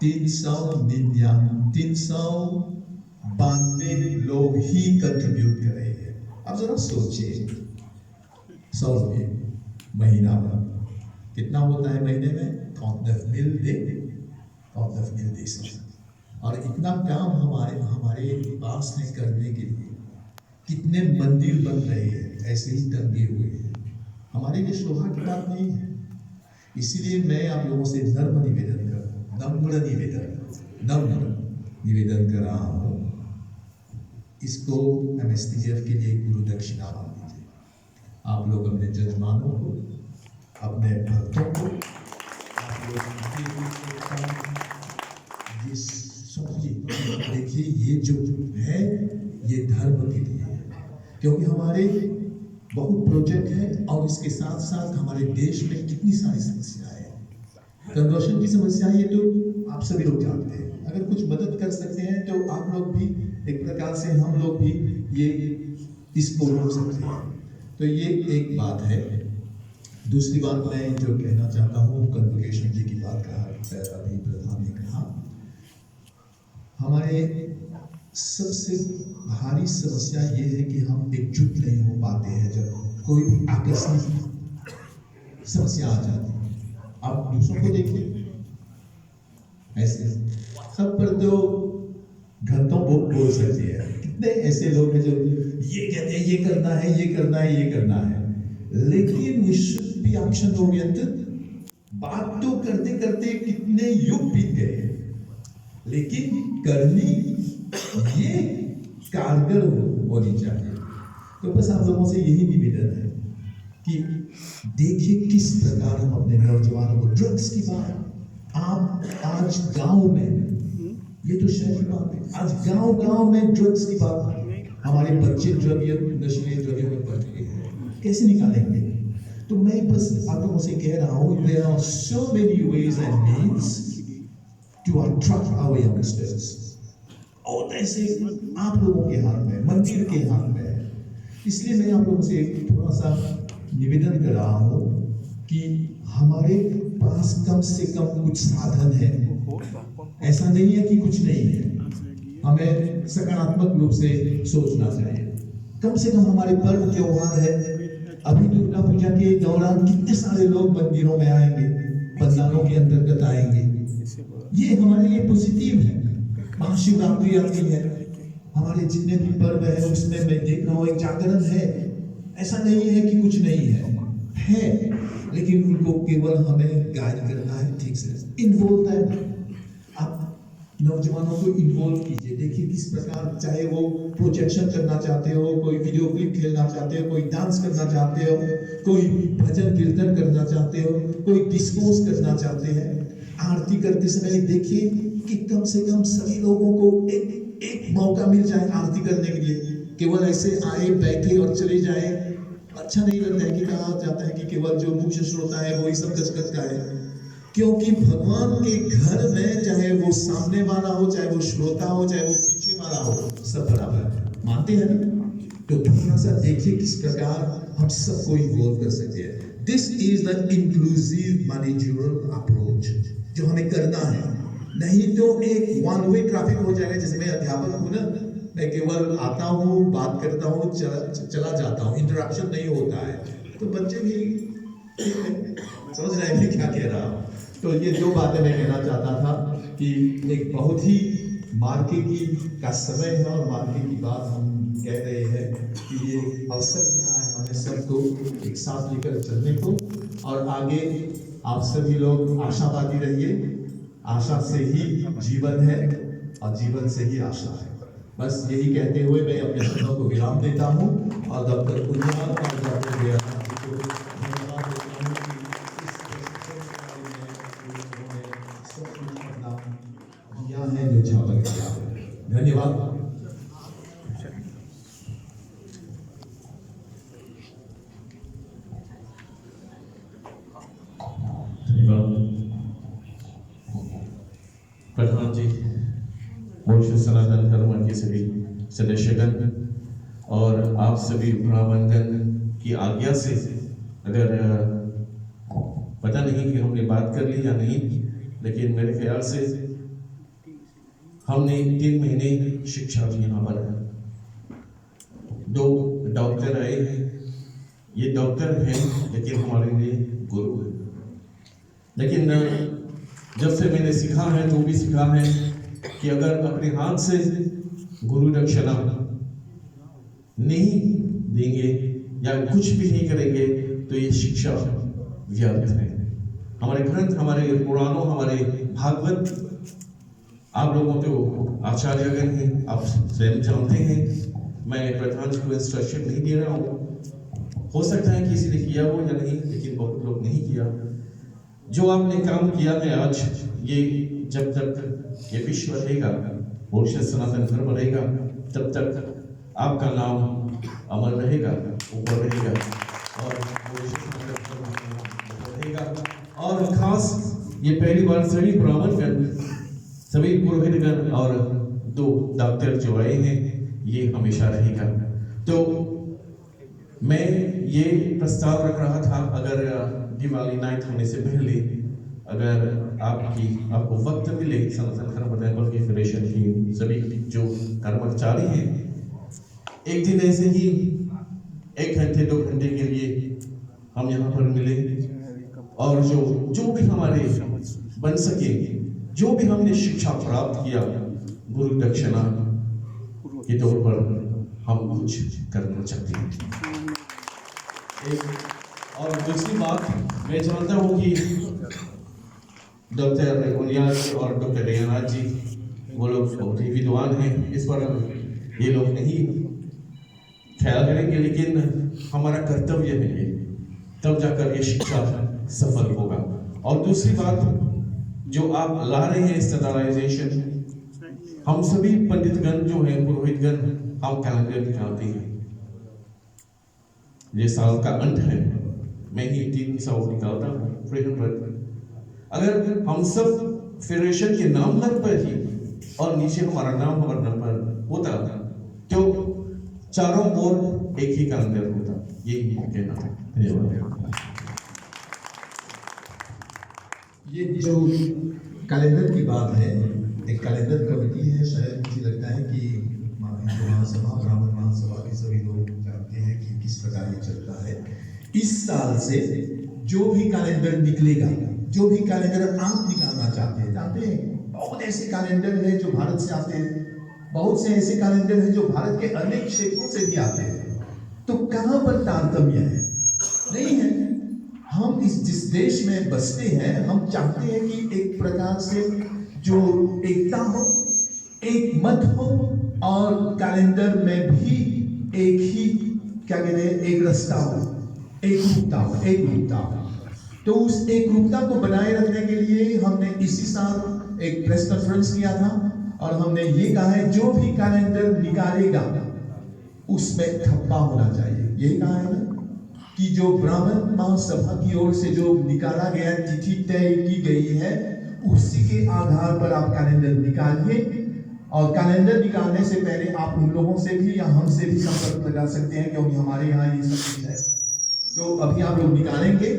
392 लोग ही कंट्रीब्यूट कर रहे हैं। अब जरा सोचिए 100 रुपये महीना में कितना होता है महीने में 39,000 देश और इतना काम हमारे पास में करने के लिए कितने मंदिर बन रहे हैं, ऐसे ही टंगे हुए हैं। हमारे लिए शोभा की बात नहीं है। इसीलिए मैं आप लोगों से नम्र निवेदन कर रहा हूँ, इसको MSTF के लिए गुरु दक्षिणा मान लीजिए। आप लोग अपने जजमानों को, अपने भक्तों को, आप लोग देखिए ये जो है ये धर्म के लिए है, क्योंकि हमारे बहुत प्रोजेक्ट है और इसके साथ साथ हमारे देश में कितनी सारी समस्याएं हैं। कन्वर्शन की समस्या ये तो आप सभी लोग जानते हैं। अगर कुछ मदद कर सकते हैं तो आप लोग भी एक प्रकार से, हम लोग भी ये इसको रोक सकते हैं। तो ये एक बात है। दूसरी बात मैं जो कहना चाहता हूँ, कन्वोकेशन जी की बात कहा अभी प्रधान ने कहा, हमारे सबसे भारी समस्या ये है कि हम एकजुट नहीं हो पाते हैं। जब कोई भी आकस्मिक समस्या आ जाती है, आप दूसरों को देखिए, ऐसे सब पर तो घंटों बोल सकते हैं। कितने ऐसे लोग हैं जो ये कहते हैं ये करना है, ये करना है, ये करना है, लेकिन we should be action oriented. बात तो करते करते कितने युग बीत गए, लेकिन करनी ये कारगर होनी चाहिए। तो बस आप लोगों से यही निवेदन है कि देखिए किस प्रकार हम अपने नौजवानों को, ड्रग्स की बात आप आज गांव में, ये तो शहर की बात है, आज गांव में ड्रग्स की बात, हमारे बच्चे नशीले द्रव्यों में पड़ गए हैं, कैसे निकालेंगे? तो मैं बस आप लोगों से कह रहा हूँ, there are so many ways and means to attract our youngsters। और ऐसे आप लोगों के हाथ में, मंदिर के हाथ में है। इसलिए मैं आप लोगों से थोड़ा सा निवेदन कर रहा हूँ कि हमारे पास कम से कम कुछ साधन है। ऐसा नहीं है कि कुछ नहीं है, हमें सकारात्मक रूप से सोचना चाहिए। कम से कम हमारे पर्व त्योहार है। अभी दुर्गा पूजा के दौरान कितने सारे लोग मंदिरों में आएंगे, पंडालों के अंतर्गत आएंगे, ये हमारे लिए पॉजिटिव है। महाशिवरात्रि आती है, हमारे जितने भी पर्व है उसमें मैं देख रहा हूँ एक जागरण है। ऐसा नहीं है कि कुछ नहीं है, लेकिन उनको केवल हमें गाइड करना है, ठीक से इन्वॉल्व है। आप नौजवानों को इन्वॉल्व कीजिए। देखिए किस प्रकार, चाहे वो प्रोजेक्शन करना चाहते हो, कोई वीडियो क्लिप खेलना चाहते हो, कोई डांस करना चाहते हो, कोई भजन कीर्तन करना चाहते हो, कोई डिस्कोर्स करना चाहते हैं, आरती करते समय देखिए कि कम से कम सभी लोगों को एक मौका मिल जाए आरती करने के लिए। केवल ऐसे आए बैठे और चले जाए, अच्छा नहीं लगता है। कि कहा जाता है कि केवल जो मुख्य श्रोता है वो ही सब कचकच का है, क्योंकि भगवान के घर में चाहे वो सामने वाला हो, चाहे वो श्रोता हो, चाहे वो पीछे वाला हो, सब बराबर है। मानते हैं ना? तो थोड़ा सा देखिए किस प्रकार हम सबको इन्वॉल्व कर सकते हैं। This is the inclusive managerial approach जो हमें करना है। नहीं तो एक वन वे ट्रैफिक हो जाएगा। जैसे मैं अध्यापक हूँ ना, मैं केवल आता हूँ, बात करता हूँ, चला जाता हूँ, इंटरेक्शन नहीं होता है। तो बच्चे भी समझ रहे हैं क्या कह रहा हूँ। तो ये जो बातें मैं कहना चाहता था कि एक बहुत ही मार्के की का समय है और मार्के की बात हम कह रहे हैं कि ये अवसर मिला है हमें सबको एक साथ लेकर चलने को। और आगे आप सभी लोग आशावादी रहिए। आशा से ही जीवन है और जीवन से ही आशा है। बस यही कहते हुए मैं अपने शब्दों को विराम देता हूँ और डॉक्टर उन्याल और डॉक्टर दयानंद जी को धन्यवाद देता हूँ कि इस प्रशिक्षण सब कुछ अपना दिया है जो छापा किया है। धन्यवाद। प्रधान जी, मोक्ष सनातन धर्म के सभी सदस्यगण और आप सभी ब्राह्मणगण की आज्ञा से, अगर पता नहीं कि हमने बात कर ली या नहीं, लेकिन मेरे ख्याल से हमने 3 महीने शिक्षा भी यहाँ पर है। 2 डॉक्टर आए हैं, ये डॉक्टर हैं लेकिन हमारे लिए गुरु हैं। लेकिन जब से मैंने सीखा है, जो भी सीखा है कि अगर अपने हाथ से गुरु दक्षिणा नहीं देंगे या कुछ भी नहीं करेंगे तो ये शिक्षा व्यर्थ है। हमारे ग्रंथ, हमारे पुराणों, हमारे भागवत, आप लोगों को आचार्यगण हैं, आप स्वयं जानते हैं। मैं प्रधान जी को इंस्ट्रक्शन नहीं दे रहा हूँ, हो सकता है किसी ने किया हो या नहीं, लेकिन बहुत लोग नहीं किया। जो आपने काम किया है आज, ये जब तक ये विश्व रहेगा, मॉरिशस सनातन धर्म रहेगा, तब तक आपका नाम अमर रहेगा, ऊपर रहेगा और रहेगा। और खास ये पहली बार सभी ब्राह्मणगण, सभी पुरोहितगण और 2 डॉक्टर जो आए हैं, ये हमेशा रहेगा। तो मैं ये प्रस्ताव रख रहा था, अगर दिवाली नाइट होने से पहले अगर आपको वक्त मिले, सनातन धर्म टेम्पल की फेडरेशन की सभी जो कर्मचारी हैं, एक दिन ऐसे ही 1 घंटे 2 घंटे के लिए हम यहाँ पर मिले और जो भी हमारे बन सके, जो भी हमने शिक्षा प्राप्त किया, गुरु दक्षिणा के तौर पर हम कुछ करना चाहते हैं। और दूसरी बात, मैं जानता हूँ कि डॉक्टर उनियाल और डॉक्टर दयानंद जी, वो लोग बहुत ही विद्वान हैं, इस पर ये लोग नहीं ख्याल करेंगे, लेकिन हमारा कर्तव्य है ये, तब जाकर ये शिक्षा सफल होगा। और दूसरी बात जो आप ला रहे हैं स्टैंडर्डाइजेशन, हम सभी पंडितगण जो हैं, पुरोहितगण, हम कैलेंडर निकालते हैं। ये साल का अंत है, मैं ही 300 निकालता हूँ, 300। अगर हम सब फेडरेशन के नंबर पर ही और नीचे हमारा नाम, हमारा नंबर होता तो चारों ओर एक ही कैलेंडर होता, यही कहना है। धन्यवाद। ये जो कैलेंडर की बात है, एक कैलेंडर कमेटी है, शायद मुझे लगता है कि महासभा, ब्राह्मण महासभा के सभी लोग जानते हैं कि किस प्रकार ये चलता है। इस साल से जो भी कैलेंडर निकलेगा, जो भी कैलेंडर आप निकालना चाहते हैं, जानते हैं बहुत ऐसे कैलेंडर हैं जो भारत से आते हैं, बहुत से ऐसे कैलेंडर हैं जो भारत के अनेक क्षेत्रों से भी आते हैं। तो कहाँ पर तारतम्य है? नहीं है। हम जिस देश में बसते हैं, हम चाहते हैं कि एक प्रकार से जो एकता हो, एक मत हो और कैलेंडर में भी एक ही क्या कहते हैं, एक रास्ता हो, एक रूपता हो। तो उस एक रूपता को बनाए रखने के लिए हमने इसी साल एक प्रेस कॉन्फ्रेंस किया था और हमने ये कहा है जो भी कैलेंडर निकालेगा उसमें ठप्पा होना चाहिए। यही कहा है ना कि जो ब्राह्मण महासभा की ओर से जो निकाला गया तिथि तय की गई है, उसी के आधार पर आप कैलेंडर निकालिए। और कैलेंडर निकालने से पहले आप उन लोगों से भी या हमसे भी संपर्क लगा सकते हैं, क्योंकि हमारे यहाँ ये सब चीज है। तो अभी आप लोग निकालेंगे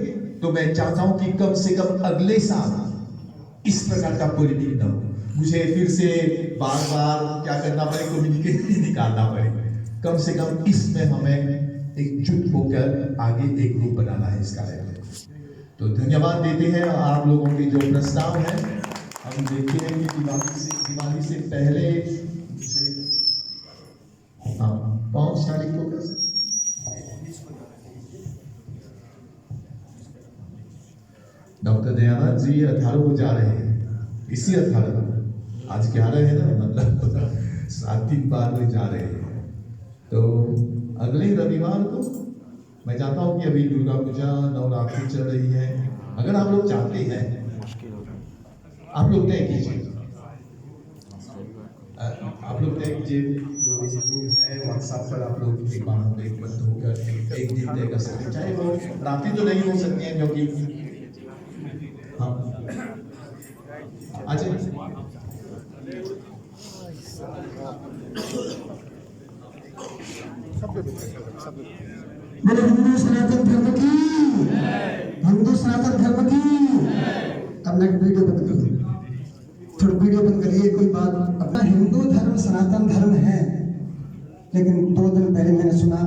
तो मैं चाहता हूं कि कम से कम अगले साल इस प्रकार का पॉलिटिक न हो, मुझे फिर से बार बार क्या करना पड़े, कम्युनिकेट निकालना पड़े। कम से कम इसमें हमें एकजुट होकर आगे एक ग्रुप बनाना है इसका है। तो धन्यवाद देते हैं आप लोगों के जो प्रस्ताव है। हम देखते हैं कि दिवाली से पहले 5 तारीख को डॉक्टर दयानंद जी 18 को जा रहे हैं, इसी 18 को, आज 11 है ना, मतलब 7 दिन बाद में जा रहे हैं। तो अगले रविवार को मैं चाहता हूँ कि अभी दुर्गा पूजा नवरात्रि चल रही है, अगर आप लोग चाहते हैं आप लोग तय कीजिए, आप लोग तय कीजिए, जो है व्हाट्सएप पर आप लोग एक बार एकमत होकर एक दिन तय कर सकते हैं, चाहे वो रात्रि तो नहीं हो सकती है क्योंकि हाँ अच्छा बोलो हिंदू सनातन धर्म की, हिंदू सनातन धर्म की। अब नेक्स्ट वीडियो बंद कर दो, थोड़ा वीडियो बंद करिए। कोई बात, अपना हिंदू धर्म सनातन धर्म है, लेकिन 2 दिन पहले मैंने सुना